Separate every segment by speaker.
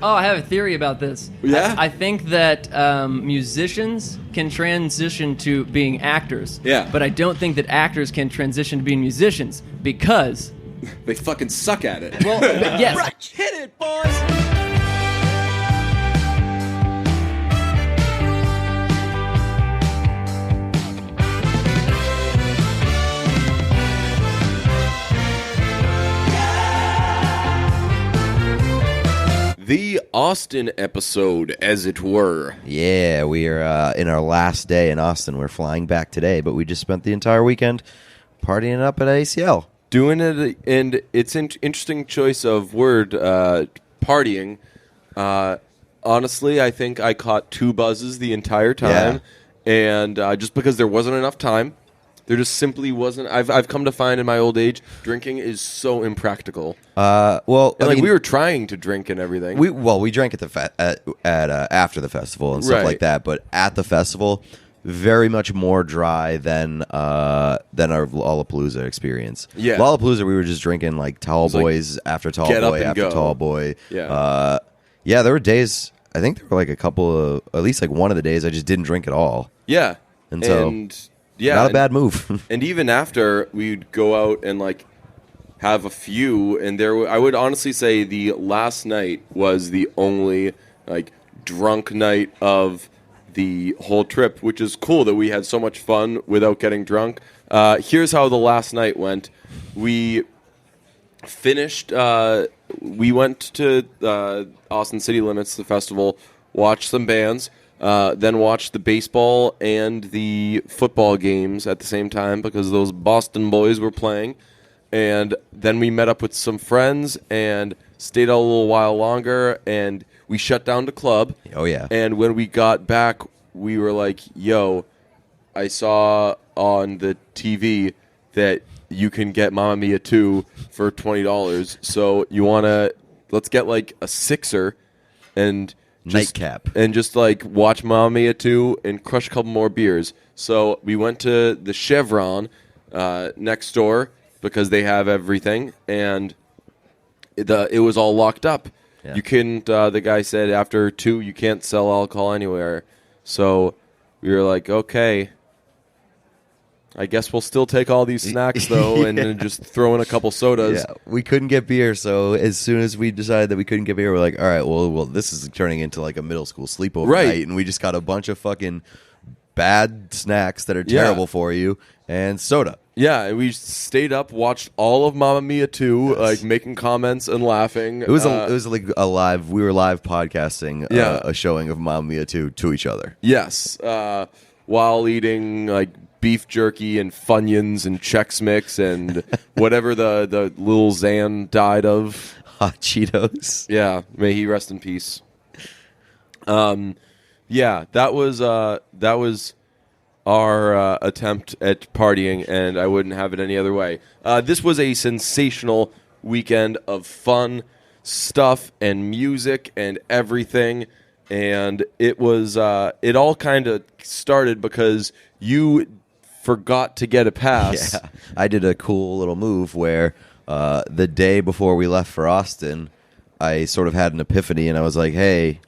Speaker 1: I have a theory about this.
Speaker 2: Yeah?
Speaker 1: I think that musicians can transition to being actors.
Speaker 2: Yeah.
Speaker 1: But I don't think that actors can transition to being musicians because...
Speaker 2: They fucking suck at it.
Speaker 1: Well, yes.
Speaker 3: Right. Hit it, boys!
Speaker 2: The Austin episode, as it were.
Speaker 4: Yeah, we are in our last day in Austin. We're flying back today, but we just spent the entire weekend partying up at ACL.
Speaker 2: Doing it, and it's an interesting choice of word, partying. Honestly, I think I caught 2 buzzes the entire time, and just because there wasn't enough time. There just simply wasn't. I've come to find in my old age, drinking is so impractical.
Speaker 4: Well,
Speaker 2: And, we were trying to drink and everything.
Speaker 4: We drank at the after the festival and stuff
Speaker 2: Right.
Speaker 4: like that, but at the festival, very much more dry than our Lollapalooza experience.
Speaker 2: Yeah.
Speaker 4: Lollapalooza, we were just drinking like Tall Boys after Tall
Speaker 2: get up
Speaker 4: Boy
Speaker 2: and
Speaker 4: after
Speaker 2: go.
Speaker 4: Tall Boy.
Speaker 2: Yeah.
Speaker 4: Yeah, there were days. I think there were like a couple of, at least like one of the days, I just didn't drink at all.
Speaker 2: Yeah.
Speaker 4: And so,
Speaker 2: yeah,
Speaker 4: not a bad move.
Speaker 2: And even after, we'd go out and like have a few, and I would honestly say the last night was the only like drunk night of the whole trip, which is cool that we had so much fun without getting drunk. Here's how the last night went. We finished. We went to Austin City Limits, the festival, watched some bands. Then watched the baseball and the football games at the same time because those Boston boys were playing. And then we met up with some friends and stayed out a little while longer, and we shut down the club.
Speaker 4: Oh, yeah.
Speaker 2: And when we got back, we were like, yo, I saw on the TV that you can get Mamma Mia 2 for $20. So let's get like a sixer and...
Speaker 4: Nightcap.
Speaker 2: And just like watch Mamma Mia 2 and crush a couple more beers. So we went to the Chevron next door because they have everything, and it was all locked up.
Speaker 4: Yeah.
Speaker 2: You couldn't. The guy said after 2 you can't sell alcohol anywhere. So we were like, okay, I guess we'll still take all these snacks though, and then just throw in a couple sodas.
Speaker 4: Yeah, we couldn't get beer, so as soon as we decided that we couldn't get beer, we're like, all right, well, this is turning into like a middle school sleepover night, and we just got a bunch of fucking bad snacks that are terrible for you and soda.
Speaker 2: Yeah, and we stayed up, watched all of Mamma Mia 2, like making comments and laughing.
Speaker 4: It was like a live. We were live podcasting a showing of Mamma Mia 2 to each other.
Speaker 2: Yes, while eating like beef jerky and Funyuns and Chex Mix and whatever the little Zan died of.
Speaker 4: Hot Cheetos.
Speaker 2: Yeah, may he rest in peace. Yeah, that was our attempt at partying, and I wouldn't have it any other way. This was a sensational weekend of fun stuff and music and everything, and it was it all kind of started because you forgot to get a pass.
Speaker 4: Yeah, I did a cool little move where the day before we left for Austin, I sort of had an epiphany, and I was like, hey,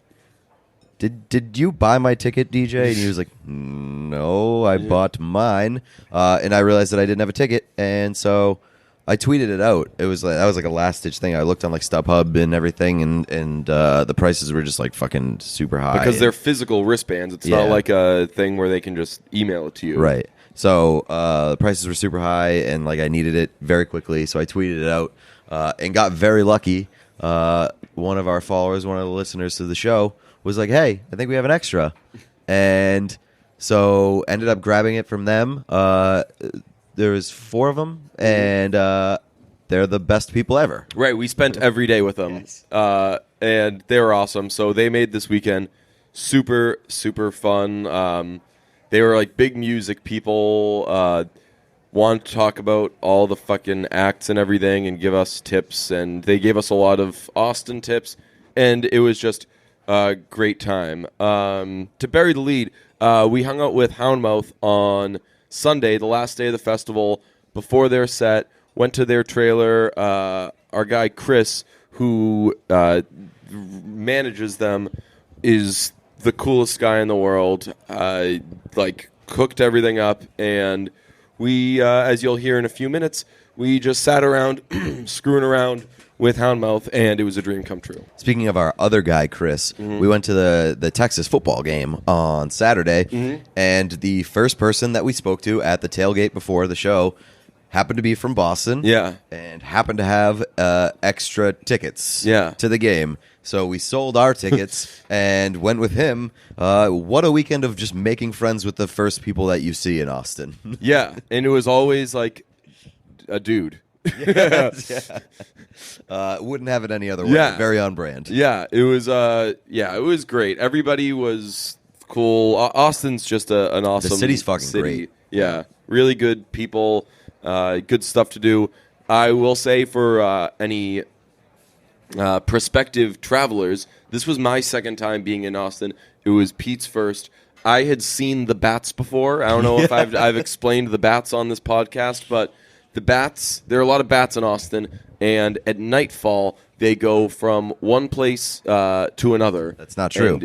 Speaker 4: did you buy my ticket, DJ? And he was like, no, I bought mine. And I realized that I didn't have a ticket, and so I tweeted it out. That was like a last-ditch thing. I looked on like StubHub and everything, and the prices were just like fucking super high.
Speaker 2: Because they're physical wristbands. It's not like a thing where they can just email it to you.
Speaker 4: Right. So the prices were super high, and like I needed it very quickly, so I tweeted it out and got very lucky. One of our followers, one of the listeners to the show, was like, hey, I think we have an extra. And so ended up grabbing it from them. There was 4 of them, and they're the best people ever.
Speaker 2: Right, we spent every day with them,
Speaker 4: Yes.
Speaker 2: and they were awesome. So they made this weekend super, super fun. They were like big music people, wanted to talk about all the fucking acts and everything and give us tips, and they gave us a lot of Austin tips, and it was just a great time. To bury the lead, we hung out with Houndmouth on Sunday, the last day of the festival, before their set, went to their trailer. Our guy Chris, who manages them, is the coolest guy in the world. Like, cooked everything up, and we, as you'll hear in a few minutes, we just sat around screwing around with Houndmouth, and it was a dream come true.
Speaker 4: Speaking of our other guy, Chris, we went to the Texas football game on Saturday, and the first person that we spoke to at the tailgate before the show happened to be from Boston.
Speaker 2: Yeah.
Speaker 4: And happened to have extra tickets to the game. So we sold our tickets and went with him. What a weekend of just making friends with the first people that you see in Austin.
Speaker 2: Yeah, and it was always like a dude.
Speaker 4: Wouldn't have it any other way.
Speaker 2: Yeah.
Speaker 4: Very on brand.
Speaker 2: Yeah, it was great. Everybody was cool. Austin's just an awesome
Speaker 4: The city's fucking
Speaker 2: city.
Speaker 4: great.
Speaker 2: Yeah, really good people, good stuff to do. I will say for any prospective travelers, this was my second time being in Austin. It was Pete's first. I had seen the bats before. I don't know if I've explained the bats on this podcast, but the bats, there are a lot of bats in Austin, and at nightfall, they go from one place to another.
Speaker 4: That's not true.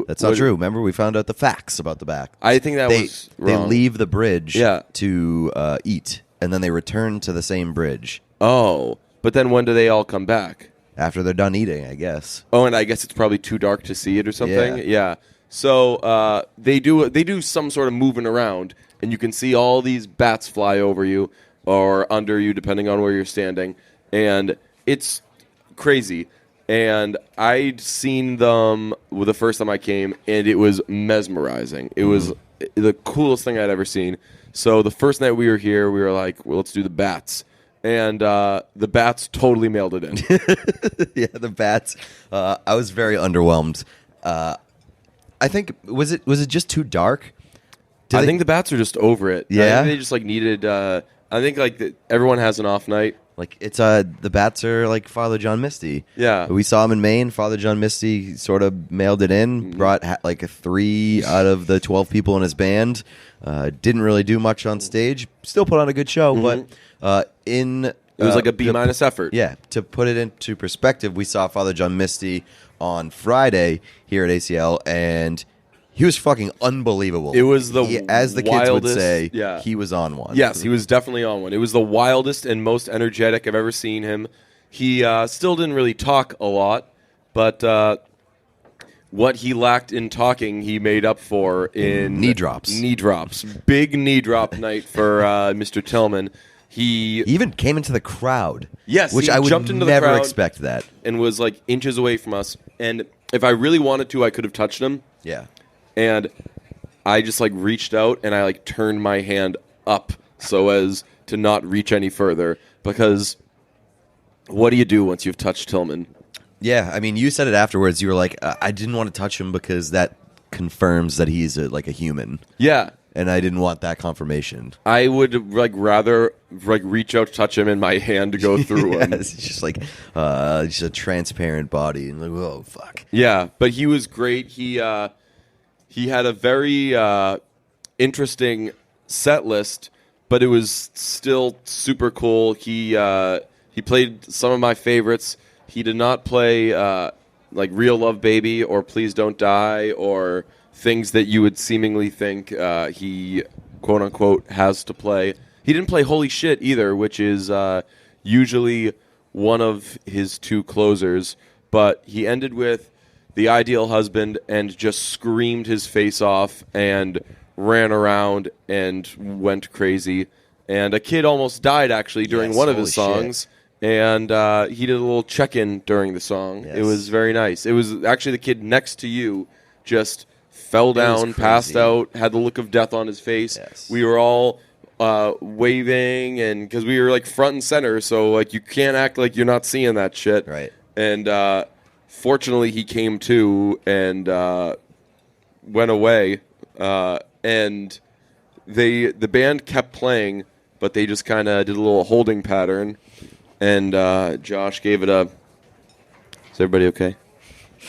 Speaker 4: That's not true. Remember, we found out the facts about the bat.
Speaker 2: I think that was wrong.
Speaker 4: They leave the bridge to eat, and then they return to the same bridge.
Speaker 2: Oh, but then when do they all come back?
Speaker 4: After they're done eating, I guess.
Speaker 2: Oh, and I guess it's probably too dark to see it or something? Yeah. So they do some sort of moving around, and you can see all these bats fly over you or under you, depending on where you're standing. And it's crazy. And I'd seen them the first time I came, and it was mesmerizing. It was the coolest thing I'd ever seen. So the first night we were here, we were like, well, let's do the bats. And the bats totally mailed it in.
Speaker 4: Yeah, the bats. I was very underwhelmed. I think, was it just too dark?
Speaker 2: I think the bats are just over it.
Speaker 4: Yeah?
Speaker 2: I think they just needed... I think everyone has an off night.
Speaker 4: Like it's the bats are like Father John Misty.
Speaker 2: Yeah,
Speaker 4: we saw him in Maine. Father John Misty sort of mailed it in. Brought like 3 out of the 12 people in his band. Didn't really do much on stage. Still put on a good show, but it was
Speaker 2: like a B- effort.
Speaker 4: Yeah, to put it into perspective, we saw Father John Misty on Friday here at ACL, and he was fucking unbelievable.
Speaker 2: It was
Speaker 4: as the kids would say, he was on one.
Speaker 2: Yes, he was definitely on one. It was the wildest and most energetic I've ever seen him. He still didn't really talk a lot, but what he lacked in talking, he made up for in
Speaker 4: knee drops.
Speaker 2: Knee drops. Big knee drop night for Mr. Tillman. He
Speaker 4: even came into the crowd.
Speaker 2: Yes,
Speaker 4: which
Speaker 2: he
Speaker 4: I would
Speaker 2: jumped into
Speaker 4: never
Speaker 2: the crowd
Speaker 4: expect that.
Speaker 2: And was like inches away from us. And if I really wanted to, I could have touched him.
Speaker 4: Yeah.
Speaker 2: And I just reached out and I turned my hand up so as to not reach any further, because what do you do once you've touched Tillman?
Speaker 4: Yeah, I mean, you said it afterwards. You were like, I didn't want to touch him because that confirms that he's a human.
Speaker 2: Yeah.
Speaker 4: And I didn't want that confirmation.
Speaker 2: I would rather reach out to touch him and my hand go through him.
Speaker 4: It's just just a transparent body and whoa, fuck.
Speaker 2: Yeah, but he was great. He had a very interesting set list, but it was still super cool. He played some of my favorites. He did not play Real Love Baby or Please Don't Die or things that you would seemingly think he, quote-unquote, has to play. He didn't play Holy Shit either, which is usually one of his 2 closers, but he ended with The Ideal Husband and just screamed his face off and ran around and went crazy. And a kid almost died, actually, during one of his songs. Shit. And he did a little check-in during the song. Yes. It was very nice. It was actually the kid next to you just fell down, passed out, had the look of death on his face.
Speaker 4: Yes.
Speaker 2: We were all waving, and because we were front and center, so you can't act like you're not seeing that shit.
Speaker 4: Right.
Speaker 2: And fortunately, he came to and went away. And the band kept playing, but they just kind of did a little holding pattern. And Josh gave it a, is everybody okay?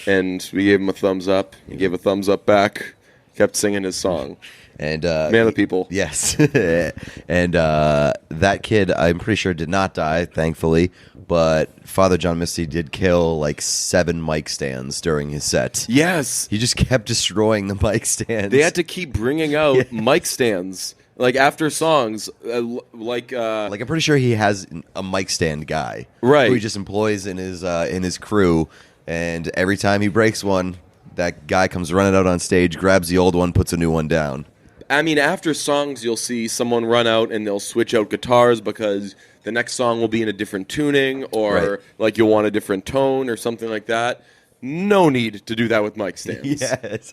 Speaker 2: And we gave him a thumbs up. He gave a thumbs up back, kept singing his song.
Speaker 4: And
Speaker 2: Man of the people.
Speaker 4: Yes. And that kid, I'm pretty sure, did not die, thankfully. But Father John Misty did kill like 7 mic stands during his set.
Speaker 2: Yes.
Speaker 4: He just kept destroying the mic stands.
Speaker 2: They had to keep bringing out mic stands. Like after songs, like
Speaker 4: I'm pretty sure he has a mic stand guy,
Speaker 2: right?
Speaker 4: Who he just employs in his crew, and every time he breaks one, that guy comes running out on stage, grabs the old one, puts a new one down.
Speaker 2: I mean, after songs, you'll see someone run out and they'll switch out guitars because the next song will be in a different tuning, or like you'll want a different tone or something like that. No need to do that with mic stands,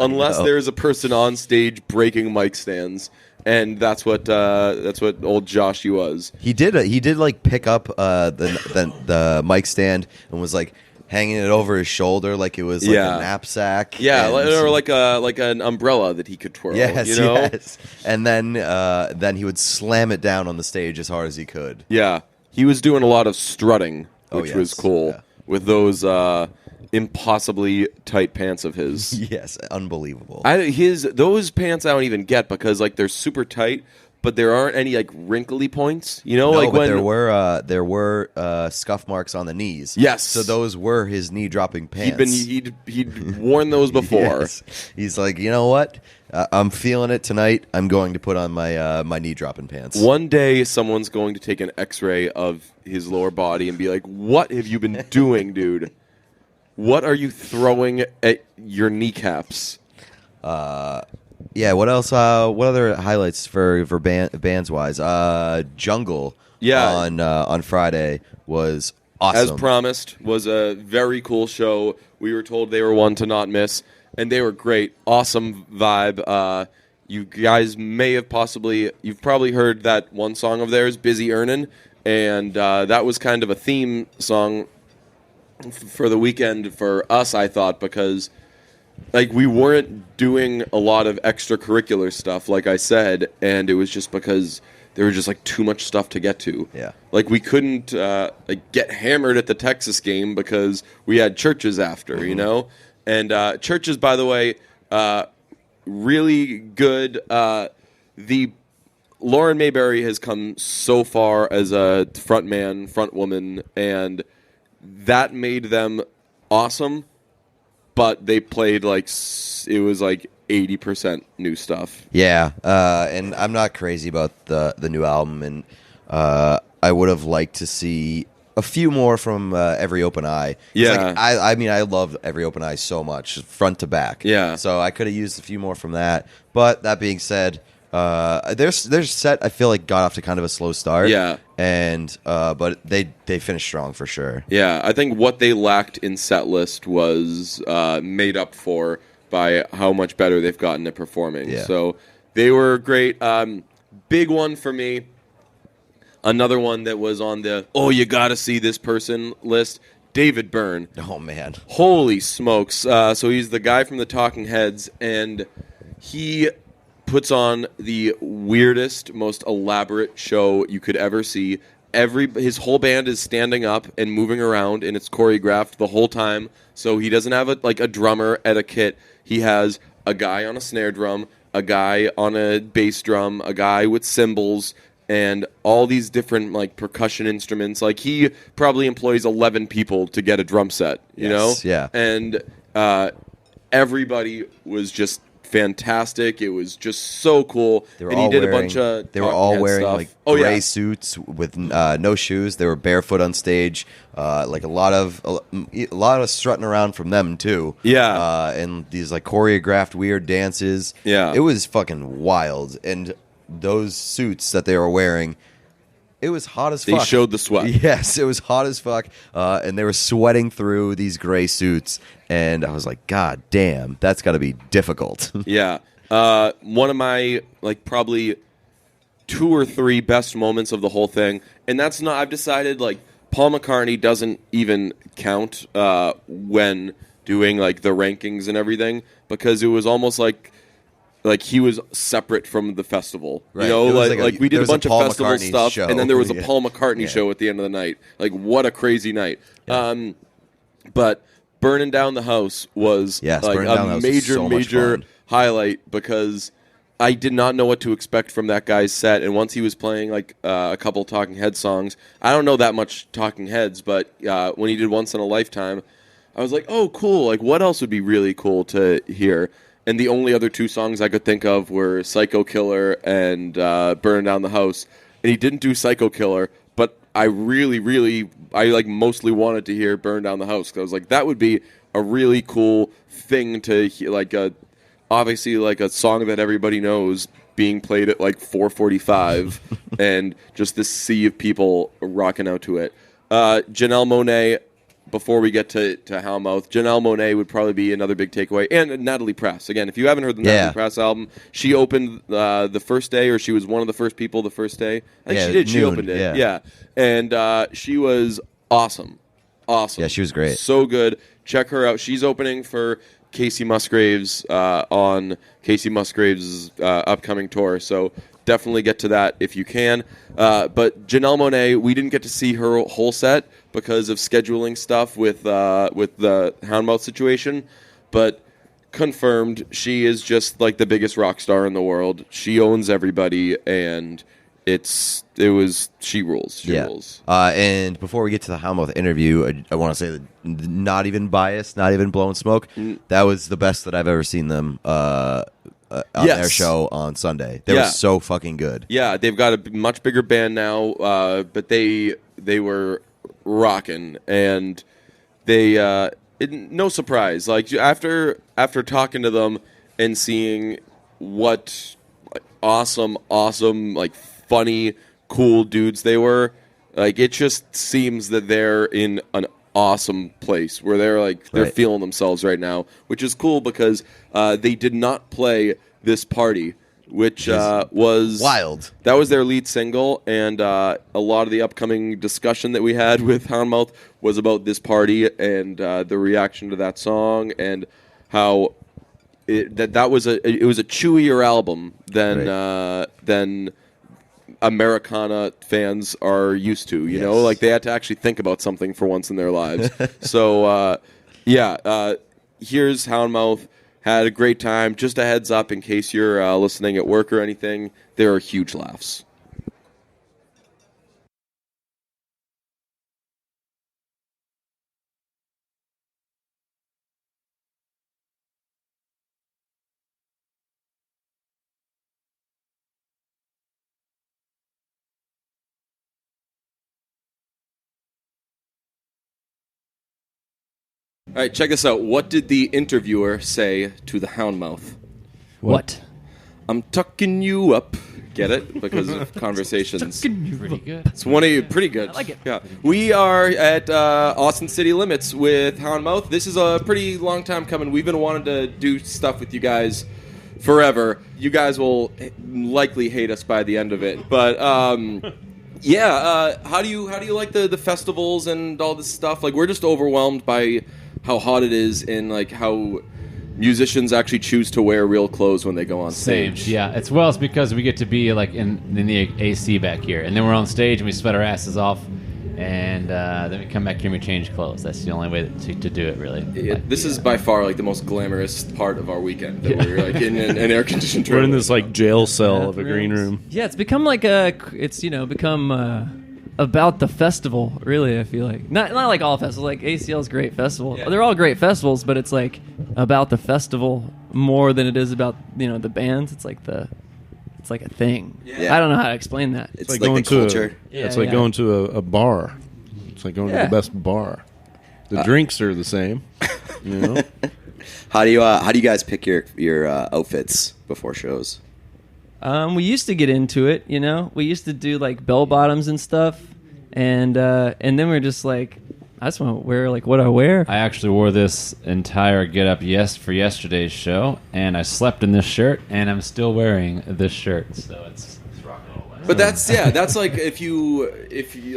Speaker 2: unless there's a person on stage breaking mic stands. And that's what old Joshy was.
Speaker 4: He did like pick up the mic stand and was like hanging it over his shoulder like it was like a knapsack.
Speaker 2: Yeah, or like an umbrella that he could twirl.
Speaker 4: Yes,
Speaker 2: you know?
Speaker 4: yes. And then he would slam it down on the stage as hard as he could.
Speaker 2: Yeah, he was doing a lot of strutting, which was cool with those impossibly tight pants of his.
Speaker 4: Yes, unbelievable.
Speaker 2: Those pants I don't even get because like they're super tight, but there aren't any like wrinkly points. You know,
Speaker 4: no,
Speaker 2: like
Speaker 4: but
Speaker 2: when
Speaker 4: there were scuff marks on the knees.
Speaker 2: Yes,
Speaker 4: so those were his knee dropping pants.
Speaker 2: He'd worn those before.
Speaker 4: Yes. He's like, you know what? I'm feeling it tonight. I'm going to put on my my knee dropping pants.
Speaker 2: One day, someone's going to take an X-ray of his lower body and be like, "What have you been doing, dude? What are you throwing at your kneecaps?"
Speaker 4: Yeah. What else? What other highlights for bands wise? Jungle.
Speaker 2: Yeah.
Speaker 4: On Friday was awesome.
Speaker 2: As promised, was a very cool show. We were told they were one to not miss, and they were great. Awesome vibe. You guys you've probably heard that one song of theirs, "Busy Earnin'," and that was kind of a theme song for the weekend for us, I thought, because like we weren't doing a lot of extracurricular stuff, like I said, and it was just because there was just like too much stuff to get to.
Speaker 4: Yeah,
Speaker 2: like we couldn't like get hammered at the Texas game because we had churches after, you know. And churches, by the way, really good. The Lauren Mayberry has come so far as a front woman, and that made them awesome, but they played like it was like 80% new stuff.
Speaker 4: Yeah, and I'm not crazy about the new album, and I would have liked to see a few more from Every Open Eye.
Speaker 2: Yeah.
Speaker 4: Like, I mean, I love Every Open Eye so much, front to back.
Speaker 2: Yeah.
Speaker 4: So I could have used a few more from that. But that being said, their set, I feel like, got off to kind of a slow start.
Speaker 2: Yeah.
Speaker 4: And but they finished strong for sure.
Speaker 2: Yeah, I think what they lacked in set list was made up for by how much better they've gotten at performing.
Speaker 4: Yeah.
Speaker 2: So they were great. Big one for me. Another one that was on the you gotta see this person list. David Byrne.
Speaker 4: Oh man,
Speaker 2: holy smokes! So he's the guy from the Talking Heads, and he puts on the weirdest, most elaborate show you could ever see. His whole band is standing up and moving around, and it's choreographed the whole time. So he doesn't have a drummer etiquette. He has a guy on a snare drum, a guy on a bass drum, a guy with cymbals, and all these different like percussion instruments. Like he probably employs 11 people to get a drum set, you know?
Speaker 4: Yeah.
Speaker 2: And everybody was just fantastic. It was just so cool.
Speaker 4: They were all wearing
Speaker 2: stuff.
Speaker 4: like gray suits with no shoes. They were barefoot on stage. Like a lot of strutting around from them too.
Speaker 2: Yeah.
Speaker 4: And these like choreographed weird dances.
Speaker 2: Yeah.
Speaker 4: It was fucking wild. And those suits that they were wearing, it was hot as fuck.
Speaker 2: They showed the sweat.
Speaker 4: Yes, it was hot as fuck. And they were sweating through these gray suits. And I was like, God damn, that's got to be difficult.
Speaker 2: Yeah. One of my, like, probably 2 or 3 best moments of the whole thing. And that's not, I've decided, like, Paul McCartney doesn't even count when doing, like, the rankings and everything. Because it was almost like he was separate from the festival.
Speaker 4: Right.
Speaker 2: You know, like we did a bunch of festival
Speaker 4: McCartney
Speaker 2: stuff,
Speaker 4: show.
Speaker 2: and then there was a Paul McCartney show at the end of the night. Like, what a crazy night.
Speaker 4: Yeah.
Speaker 2: But Burning Down the House was like a major highlight because I did not know what to expect from that guy's set, and once he was playing like a couple Talking Heads songs, I don't know that much Talking Heads, but when he did Once in a Lifetime, I was like, oh, cool, like what else would be really cool to hear? And the only other 2 songs I could think of were Psycho Killer and Burn Down the House, and he didn't do Psycho Killer, but I really, mostly wanted to hear Burn Down the House, because I was like, that would be a really cool thing to hear, like obviously, like a song that everybody knows being played at like 4:45, and just this sea of people rocking out to it. Janelle Monáe, before we get to Houndmouth, Janelle Monáe would probably be another big takeaway. And Natalie Press. Again, if you haven't heard the Natalie Press album, she opened the first day, or she was one of the first people the first day. I think she did. She opened it. Yeah. And she was awesome. Awesome.
Speaker 4: Yeah, she was great.
Speaker 2: So good. Check her out. She's opening for Casey Musgraves on Casey Musgraves' upcoming tour, so definitely get to that if you can. But Janelle Monáe, we didn't get to see her whole set because of scheduling stuff with the Houndmouth situation, but confirmed she is just like the biggest rock star in the world. She owns everybody, and she rules. She rules.
Speaker 4: And before we get to the Houndmouth interview, I want to say that not even biased, not even blowing smoke. That was the best that I've ever seen them on their show on Sunday. They were so fucking good. Yeah,
Speaker 2: they've got a much bigger band now, but they were rocking, and they no surprise. Like after talking to them and seeing what awesome like funny, cool dudes they were, like it just seems that they're in an awesome place where they're feeling themselves right now, which is cool because they did not play This Party, which was
Speaker 4: wild.
Speaker 2: That was their lead single, and a lot of the upcoming discussion that we had with Houndmouth was about This Party and the reaction to that song, and how it was a chewier album than Americana fans are used to, you know? Like, they had to actually think about something for once in their lives. So, here's Houndmouth. Had a great time. Just a heads up in case you're listening at work or anything, there are huge laughs. All right, check this out. What did the interviewer say to the Houndmouth?
Speaker 1: What?
Speaker 2: I'm tucking you up. Get it? Because of conversations.
Speaker 3: Pretty good.
Speaker 2: It's pretty good.
Speaker 1: I like it.
Speaker 2: Yeah. We are at Austin City Limits with Houndmouth. This is a pretty long time coming. We've been wanting to do stuff with you guys forever. You guys will likely hate us by the end of it. But how do you like the festivals and all this stuff? Like, we're just overwhelmed by how hot it is, and like how musicians actually choose to wear real clothes when they go on stage.
Speaker 3: Yeah. It's because we get to be like in the AC back here, and then we're on stage and we sweat our asses off, and then we come back here and we change clothes. That's the only way to do it, really.
Speaker 2: This is by far like the most glamorous part of our weekend. That we're like in an air conditioned room.
Speaker 5: We're in this like jail cell of a green room.
Speaker 1: Yeah, it's become like about the festival, really. I feel like not like all festivals. Like ACL's great festival. Yeah. They're all great festivals, but it's like about the festival more than it is about the bands. It's like a thing. Yeah. I don't know how to explain that.
Speaker 5: It's like going
Speaker 6: the culture.
Speaker 5: It's like going to a bar. It's like going to the best bar. The drinks are the same. You know.
Speaker 6: How do you guys pick your outfits before shows?
Speaker 1: We used to get into it, We used to do like bell bottoms and stuff, and then we're just like, I just want to wear like what I wear.
Speaker 3: I actually wore this entire get-up for yesterday's show, and I slept in this shirt, and I'm still wearing this shirt, so it's rock and roll.
Speaker 2: But that's like if you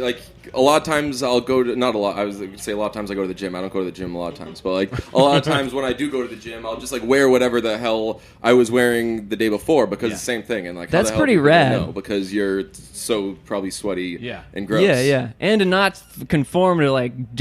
Speaker 2: like, a lot of times I'll go to, not a lot, I was going to say a lot of times I go to the gym. I don't go to the gym a lot of times, but like a lot of times when I do go to the gym, I'll just like wear whatever the hell I was wearing the day before, because it's the same thing. And like,
Speaker 1: that's
Speaker 2: how the hell
Speaker 1: pretty
Speaker 2: do you
Speaker 1: rad.
Speaker 2: know? Because you're so probably sweaty and gross.
Speaker 1: Yeah. And to not conform to like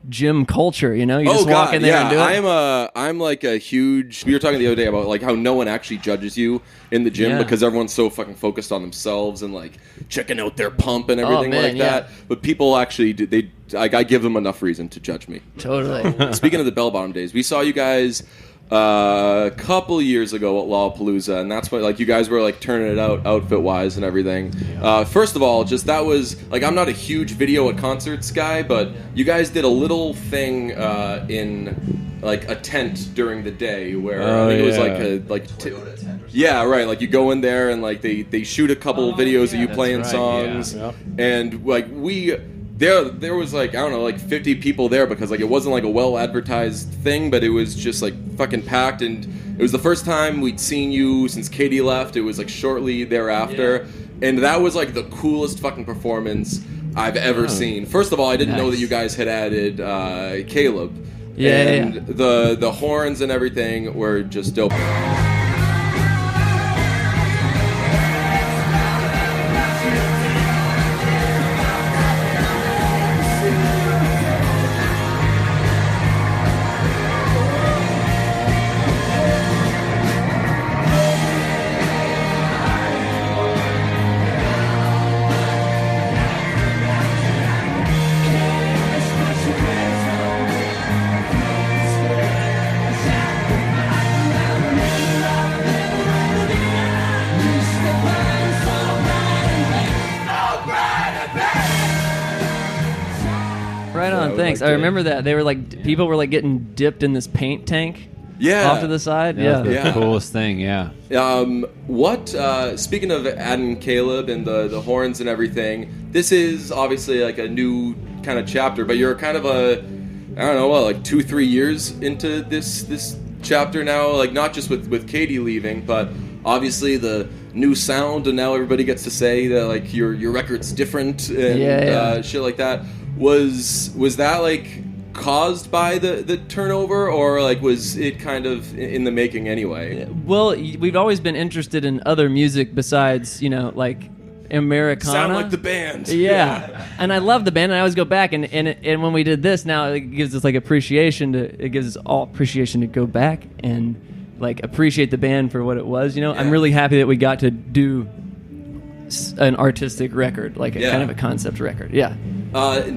Speaker 1: gym culture. You know, you just walk in there and do it.
Speaker 2: I'm like a huge. We were talking the other day about like how no one actually judges you in the gym because everyone's so fucking focused on themselves and like checking out their pump and everything that. But people actually do. I give them enough reason to judge me.
Speaker 1: Totally.
Speaker 2: Speaking of the bell bottom days, we saw you guys a couple years ago at Lollapalooza, and that's what like you guys were like turning it out outfit wise and everything. First of all, just that was like I'm not a huge video at concerts guy, but you guys did a little thing in like a tent during the day where I think it was yeah, right. Like you go in there and like they shoot a couple videos of you playing songs, and like There was like, I don't know, like 50 people there because like it wasn't like a well-advertised thing, but it was just like fucking packed, and it was the first time we'd seen you since Katie left. It was like shortly thereafter, and that was like the coolest fucking performance I've ever seen. First of all, I didn't know that you guys had added Caleb. The horns and everything were just dope.
Speaker 1: Right on, thanks. I remember that. They were like, people were like getting dipped in this paint tank off to the side.
Speaker 3: The coolest thing,
Speaker 2: Speaking of adding Caleb and the horns and everything, this is obviously like a new kind of chapter, but you're kind of I don't know, like 2-3 years into this chapter now, like not just with Katie leaving, but obviously the new sound, and now everybody gets to say that like your record's different and shit like that. Was that like caused by the turnover, or like was it kind of in the making anyway?
Speaker 1: Well, we've always been interested in other music besides, you know, like Americana.
Speaker 2: Sound like the band.
Speaker 1: Yeah. And I love the band, and I always go back and when we did this, now it gives us like appreciation it gives us all appreciation to go back and like appreciate the band for what it was, you know. I'm really happy that we got to do an artistic record, like a kind of a concept record.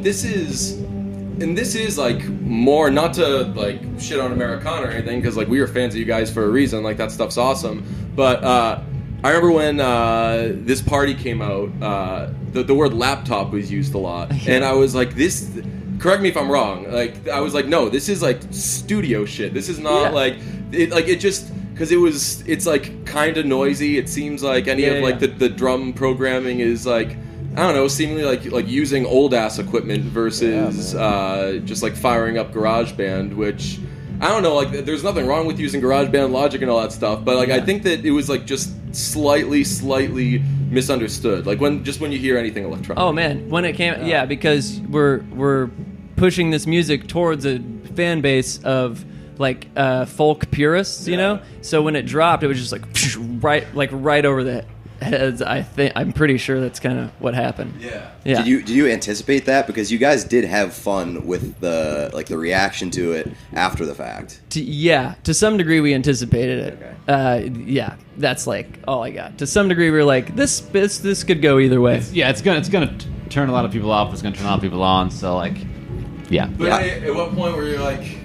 Speaker 1: This
Speaker 2: is like more, not to like shit on Americana or anything, because like we were fans of you guys for a reason, like that stuff's awesome, but I remember when this party came out, the word laptop was used a lot, and I was like, this, correct me if I'm wrong, like I was like, no, this is like studio shit, this is not like it just, because it's like kind of noisy. It seems like any of like the drum programming is like, I don't know, seemingly like using old ass equipment versus just like firing up GarageBand, which I don't know, like there's nothing wrong with using GarageBand, Logic, and all that stuff, but like I think that it was like just slightly misunderstood. Like when you hear anything electronic.
Speaker 1: Oh man, when it came, because we're pushing this music towards a fan base of like folk purists, you know. So when it dropped, it was just like right over the heads. I'm pretty sure that's kind of what happened. Yeah.
Speaker 6: Did you anticipate that, because you guys did have fun with the reaction to it after the fact?
Speaker 1: To some degree we anticipated it. Okay. That's like all I got. To some degree we were like, this could go either way.
Speaker 3: It's gonna turn a lot of people off. It's gonna turn a lot of people on. So like,
Speaker 2: But at what point were you like,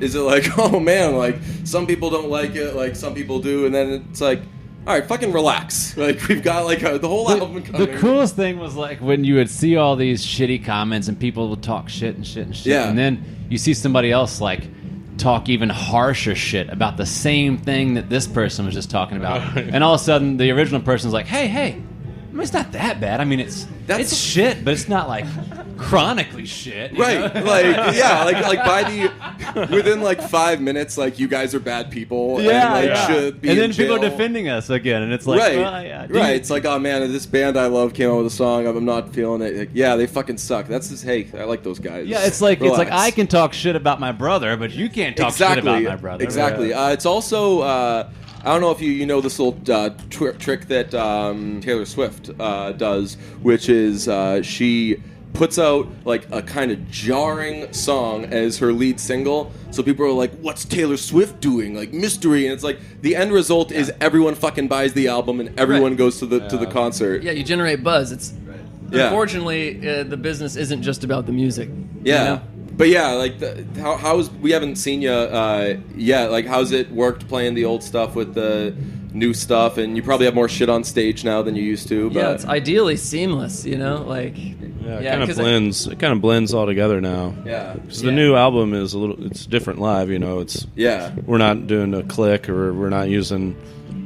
Speaker 2: is it like, oh man, like some people don't like it, like some people do, and then it's like, all right, fucking relax. Like we've got like the whole album coming.
Speaker 3: The coolest thing was like when you would see all these shitty comments and people would talk shit, and then you see somebody else like talk even harsher shit about the same thing that this person was just talking about, and all of a sudden the original person's like, hey, I mean, it's not that bad. I mean, it's shit, but it's not like chronically shit,
Speaker 2: right?
Speaker 3: Know?
Speaker 2: like by within like 5 minutes, like you guys are bad people, should be.
Speaker 3: And then
Speaker 2: in jail.
Speaker 3: people are defending us again, and it's like,
Speaker 2: right. It's like, oh man, this band I love came out with a song, I'm not feeling it. Like, they fucking suck. That's just, hey, I like those guys.
Speaker 3: Yeah, it's like I can talk shit about my brother, but you can't talk shit about my brother.
Speaker 2: Exactly. It's also. I don't know if you know this little trick that Taylor Swift does, which is she puts out like a kind of jarring song as her lead single. So people are like, "What's Taylor Swift doing?" Like mystery, and it's like the end result is everyone fucking buys the album and everyone goes to the concert.
Speaker 1: Yeah, you generate buzz. It's unfortunately the business isn't just about the music.
Speaker 2: Yeah.
Speaker 1: You know?
Speaker 2: But yeah, like how's we haven't seen you yet. Like how's it worked playing the old stuff with the new stuff? And you probably have more shit on stage now than you used to. But
Speaker 1: yeah, it's ideally seamless. You know, like
Speaker 5: it kind of blends. It kind of blends all together now.
Speaker 2: Yeah,
Speaker 5: because the new album is it's different live. You know, it's we're not doing a click or we're using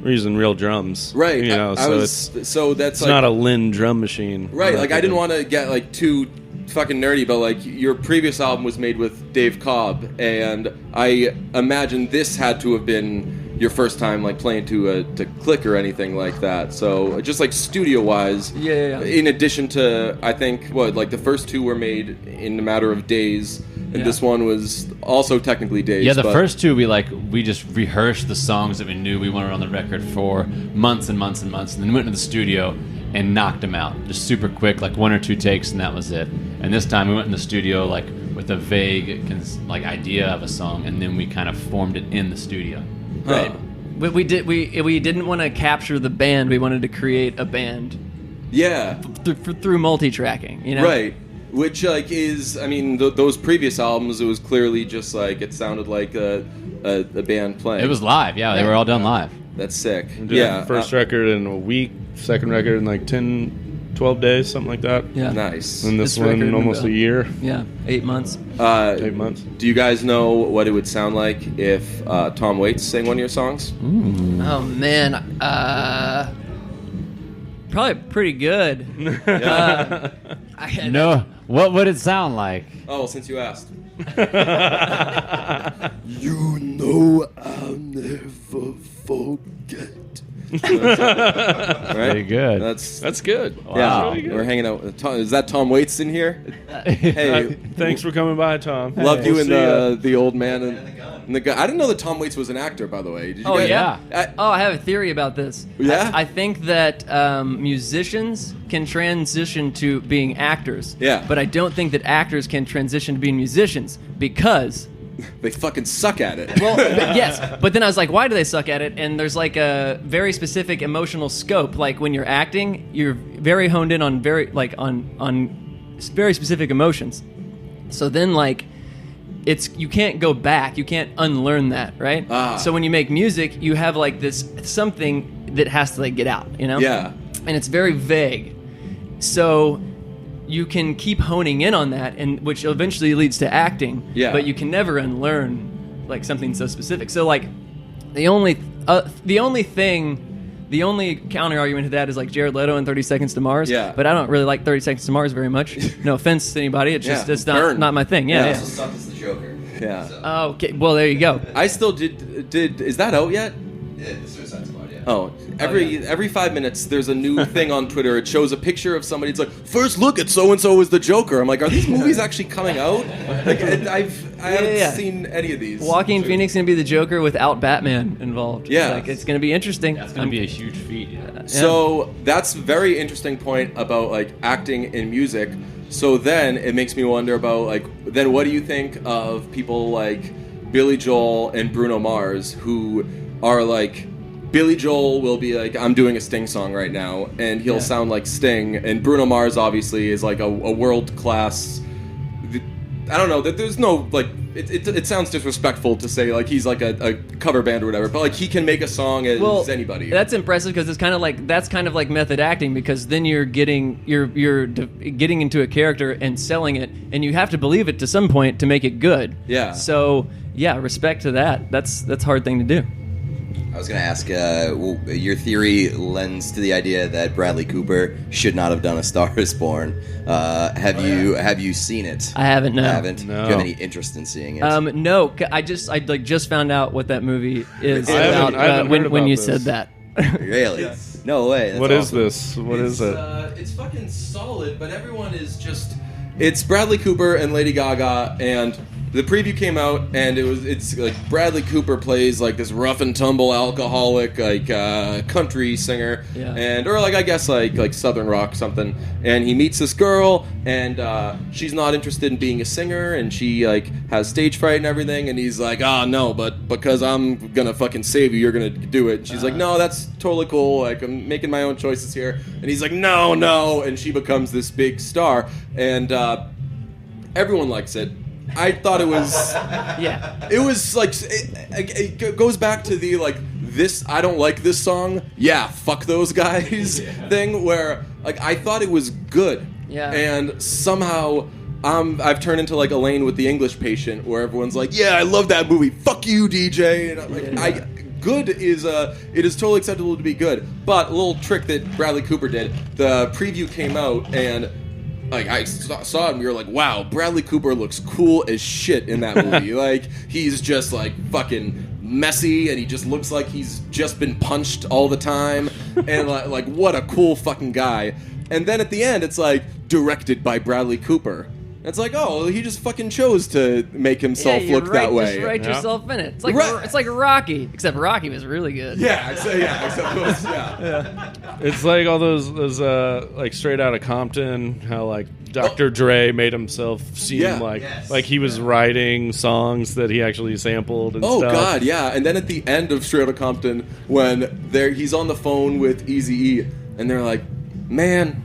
Speaker 5: real drums.
Speaker 2: Right.
Speaker 5: You know,
Speaker 2: so that's
Speaker 5: it's not a Lynn drum machine.
Speaker 2: Right. Like I didn't want to get like too fucking nerdy, but like your previous album was made with Dave Cobb, and I imagine this had to have been your first time like playing to click or anything like that. So just like studio wise, in addition to I think like the first two were made in a matter of days, and this one was also technically days.
Speaker 3: Yeah, the first two we just rehearsed the songs that we knew we wanted on the record for months and months and months, and then went into the studio and knocked them out just super quick, like 1 or 2 takes, and that was it. And this time we went in the studio like with a vague like idea of a song, and then we kind of formed it in the studio.
Speaker 1: Right. But we didn't want to capture the band. We wanted to create a band.
Speaker 2: Yeah.
Speaker 1: Through multi-tracking, you know.
Speaker 2: Right. Which like is, I mean, those previous albums, it was clearly just like it sounded like a band playing.
Speaker 3: It was live. Yeah, they were all done live.
Speaker 2: That's sick.
Speaker 5: First record in a week, second record in like 10, 12 days, something like that.
Speaker 1: Yeah.
Speaker 2: Nice.
Speaker 5: And this one almost a year.
Speaker 1: Yeah, 8 months.
Speaker 5: 8 months.
Speaker 2: Do you guys know what it would sound like if Tom Waits sang one of your songs?
Speaker 1: Oh man, probably pretty good.
Speaker 3: No, what would it sound like?
Speaker 2: Oh, well, since you asked.
Speaker 7: You know I'll never forget.
Speaker 2: Right?
Speaker 3: Pretty good.
Speaker 2: That's
Speaker 5: good.
Speaker 2: Wow.
Speaker 5: Yeah, really good.
Speaker 2: We're hanging out with Tom. Is that Tom Waits in here? Hey,
Speaker 5: thanks for coming by, Tom.
Speaker 2: Love you and the old man and the guy. I didn't know that Tom Waits was an actor, by the way. Did you guys?
Speaker 3: Yeah.
Speaker 1: I have a theory about this.
Speaker 2: Yeah?
Speaker 1: I think that musicians can transition to being actors.
Speaker 2: Yeah.
Speaker 1: But I don't think that actors can transition to being musicians because
Speaker 2: they fucking suck at it.
Speaker 1: Well, yes, but then I was like, why do they suck at it? And there's like a very specific emotional scope. Like when you're acting, you're very honed in on very specific emotions. So then like you can't go back. You can't unlearn that, right? So when you make music, you have like this something that has to like get out, you know?
Speaker 2: Yeah.
Speaker 1: And it's very vague. So you can keep honing in on that, and which eventually leads to acting.
Speaker 2: Yeah.
Speaker 1: But you can never unlearn like something so specific. So like the only counter argument to that is like Jared Leto in 30 Seconds to Mars.
Speaker 2: Yeah.
Speaker 1: But I don't really like 30 Seconds to Mars very much. No offense to anybody. It's just it's not my thing. Yeah.
Speaker 6: Also sucked as the Joker.
Speaker 2: Yeah.
Speaker 1: Oh, okay. Well, there you go.
Speaker 2: I still did. Is that out yet?
Speaker 6: Yeah, the Suicide Squad, yeah.
Speaker 2: Oh, every 5 minutes there's a new thing on Twitter. It shows a picture of somebody. It's like, first look at so and so as the Joker. I'm like, are these movies actually coming out? Like, I haven't seen any of these.
Speaker 1: Joaquin Phoenix gonna be the Joker without Batman involved.
Speaker 2: Yeah.
Speaker 1: Like it's gonna be interesting.
Speaker 3: That's going to be a huge feat. Yeah.
Speaker 2: So that's a very interesting point about like acting in music. So then it makes me wonder about like, then what do you think of people like Billy Joel and Bruno Mars, who are like, Billy Joel will be like, I'm doing a Sting song right now, and he'll sound like Sting, and Bruno Mars obviously is like a world-class, I don't know, there's no, like, it sounds disrespectful to say like he's like a cover band or whatever, but like he can make a song as anybody.
Speaker 1: That's impressive because it's kind of like method acting, because then you're getting into a character and selling it, and you have to believe it to some point to make it good.
Speaker 2: Yeah.
Speaker 1: So yeah, respect to that. That's a hard thing to do.
Speaker 6: I was going to ask, your theory lends to the idea that Bradley Cooper should not have done A Star Is Born. Have you seen it?
Speaker 1: I haven't. No.
Speaker 6: Haven't.
Speaker 5: No.
Speaker 6: Do you have any interest in seeing it?
Speaker 1: No. I just found out what that movie is
Speaker 6: I haven't
Speaker 1: about
Speaker 5: heard
Speaker 1: when
Speaker 5: about
Speaker 1: you
Speaker 5: this.
Speaker 1: said that.
Speaker 6: Really? No way. That's
Speaker 5: What is
Speaker 6: awesome.
Speaker 5: this? What is it?
Speaker 2: It's fucking solid, but everyone is just... It's Bradley Cooper and Lady Gaga, and the preview came out, and it's like Bradley Cooper plays like this rough and tumble alcoholic like country singer, or like I guess like southern rock something. And he meets this girl, and she's not interested in being a singer, and she like has stage fright and everything. And he's like, "Oh no, but because I'm gonna fucking save you, you're gonna do it." And she's like, "No, that's totally cool. Like I'm making my own choices here." And he's like, "No," and she becomes this big star, and everyone likes it. I thought it was, it was like it goes back to the like this. I don't like this song. Yeah, fuck those guys thing. Where like I thought it was good. Yeah. And somehow I've turned into like Elaine with the English Patient, where everyone's like, "Yeah, I love that movie. Fuck you, DJ." And I'm like, good is it is totally acceptable to be good. But a little trick that Bradley Cooper did. The preview came out and. Like I saw it and we were like, wow, Bradley Cooper looks cool as shit in that movie. Like he's just like fucking messy and he just looks like he's just been punched all the time and like what a cool fucking guy. And then at the end it's like directed by Bradley Cooper. It's like, oh, he just fucking chose to make himself look that way.
Speaker 1: Just write yourself in it. It's like it's like Rocky, except Rocky was really good.
Speaker 5: It's like all those like Straight Outta Compton, how like Dr. Dre made himself seem like he was writing songs that he actually sampled and stuff.
Speaker 2: Oh god, yeah. And then at the end of Straight Outta Compton, when he's on the phone with Eazy-E, and they're like, "Man,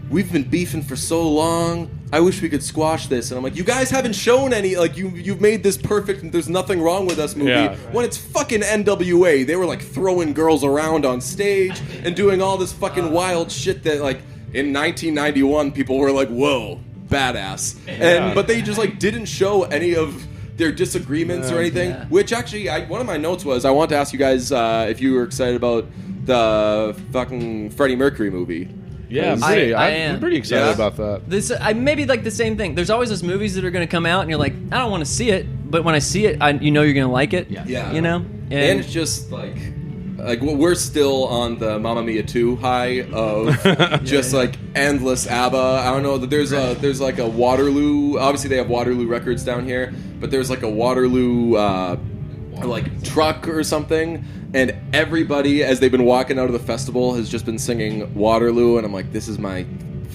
Speaker 2: we've been beefing for so long. I wish we could squash this." And I'm like, you guys haven't shown any, like, you've made this perfect and there's nothing wrong with us movie. When it's fucking NWA, they were, like, throwing girls around on stage and doing all this fucking wild shit that, like, in 1991, people were like, whoa, badass. But they just, like, didn't show any of their disagreements or anything, which actually, one of my notes was, I want to ask you guys if you were excited about the fucking Freddie Mercury movie.
Speaker 5: Yeah, I'm pretty excited about that.
Speaker 1: This maybe like the same thing. There's always those movies that are going to come out, and you're like, I don't want to see it, but when I see it, you know you're going to like it. Yeah. You know,
Speaker 2: and it's just like we're still on the Mamma Mia 2 high of just like endless ABBA. I don't know. There's like a Waterloo. Obviously, they have Waterloo Records down here, but there's like a Waterloo like truck or something. And everybody, as they've been walking out of the festival, has just been singing Waterloo, and I'm like, this is my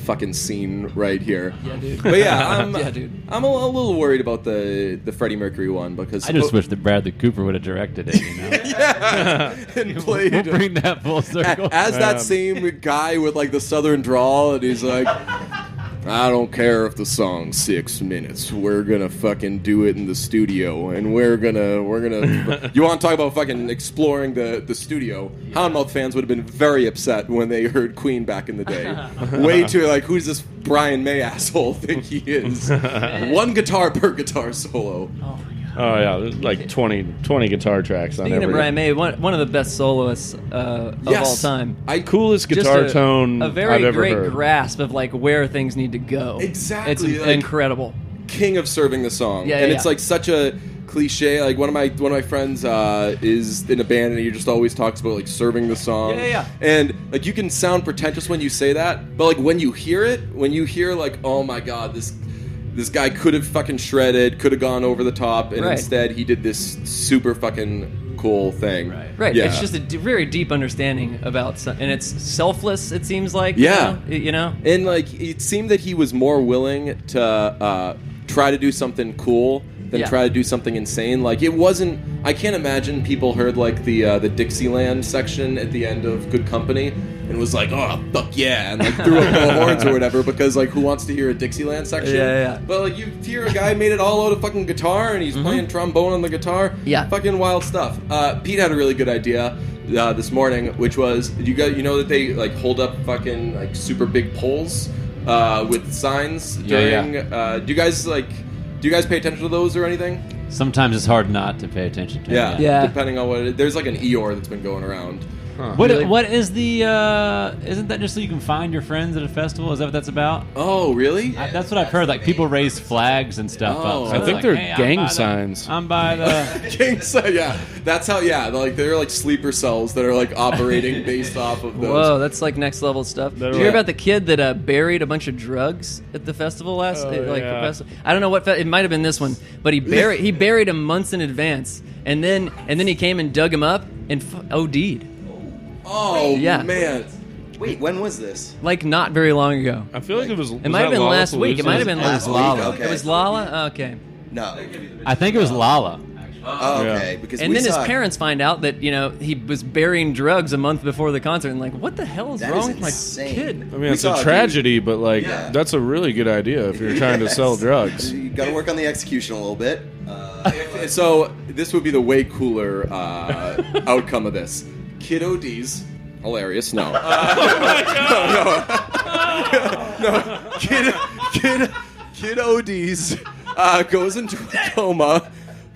Speaker 2: fucking scene right here. Yeah, dude. But I'm a little worried about the Freddie Mercury one because
Speaker 3: I just wish that Bradley Cooper would have directed it. You know?
Speaker 2: And played.
Speaker 3: We'll bring that full circle.
Speaker 2: As that same guy with like the southern drawl, and he's like, I don't care if the song's 6 minutes. We're gonna fucking do it in the studio, and we're gonna. You want to talk about fucking exploring the studio? Houndmouth fans would have been very upset when they heard Queen back in the day. Way too like, who's this Brian May asshole think he is? One guitar per guitar solo.
Speaker 5: Oh yeah, there's like 20 guitar tracks.
Speaker 1: Speaking of Brian May, one of the best soloists of all time.
Speaker 5: Coolest guitar tone
Speaker 1: a very
Speaker 5: I've ever
Speaker 1: great
Speaker 5: heard.
Speaker 1: grasp of like where things need to go.
Speaker 2: Exactly,
Speaker 1: it's
Speaker 2: like,
Speaker 1: incredible.
Speaker 2: King of serving the song, it's like such a cliche. Like one of my friends is in a band, and he just always talks about like serving the song. And like you can sound pretentious when you say that, but like when you hear like, oh my god, this guy could have fucking shredded, could have gone over the top, and instead he did this super fucking cool thing.
Speaker 1: Right. Yeah. It's just a very deep understanding about, and it's selfless. It seems like. You know. And like
Speaker 2: it seemed that he was more willing to try to do something cool than try to do something insane. Like it wasn't. I can't imagine people heard like the Dixieland section at the end of Good Company and was like, oh fuck yeah, and like threw up the horns or whatever, because like who wants to hear a Dixieland section? But like you hear a guy made it all out of fucking guitar and he's playing trombone on the guitar. Fucking wild stuff. Pete had a really good idea this morning, which was you know that they like hold up fucking like super big poles with signs during. Do you guys pay attention to those or anything?
Speaker 3: Sometimes it's hard not to pay attention to.
Speaker 2: Yeah. Depending on what there's like an Eeyore that's been going around.
Speaker 3: What is the? Isn't that just so you can find your friends at a festival? Is that what that's about?
Speaker 2: Oh, really?
Speaker 3: That's what I've heard. Like people raise flags and stuff
Speaker 2: Oh.
Speaker 3: up. So
Speaker 5: I think
Speaker 3: like,
Speaker 5: they're
Speaker 3: hey,
Speaker 5: gang signs.
Speaker 3: I'm by the.
Speaker 2: Gang sign, yeah. That's how. Yeah, they're like sleeper cells that are like operating based off of those.
Speaker 1: Whoa, that's like next level stuff. Did you hear about the kid that buried a bunch of drugs at the festival last? I don't know what it might have been this one, but he buried him months in advance, and then he came and dug him up and OD'd.
Speaker 2: Oh
Speaker 1: Yeah.
Speaker 2: man.
Speaker 6: Wait, when was this?
Speaker 1: Like not very long ago.
Speaker 5: I feel like it was.
Speaker 1: It might have been last week. It might have been
Speaker 6: Last week,
Speaker 1: Lala.
Speaker 6: okay.
Speaker 1: It was Lala. Okay.
Speaker 6: No.
Speaker 3: I think it was Lala.
Speaker 6: Oh, okay. Because
Speaker 1: And
Speaker 6: we
Speaker 1: then his
Speaker 6: saw-
Speaker 1: parents find out that he was burying drugs a month before the concert, and like, what the hell is
Speaker 6: That
Speaker 1: wrong
Speaker 6: is
Speaker 1: with my
Speaker 6: insane.
Speaker 1: kid?
Speaker 5: I mean, it's a tragedy, but like that's a really good idea if you're trying to sell drugs.
Speaker 6: You got to work on the execution a little bit.
Speaker 2: So this would be the way cooler outcome of this. Kid ODs. Hilarious. No. No. Kid ODs goes into a coma,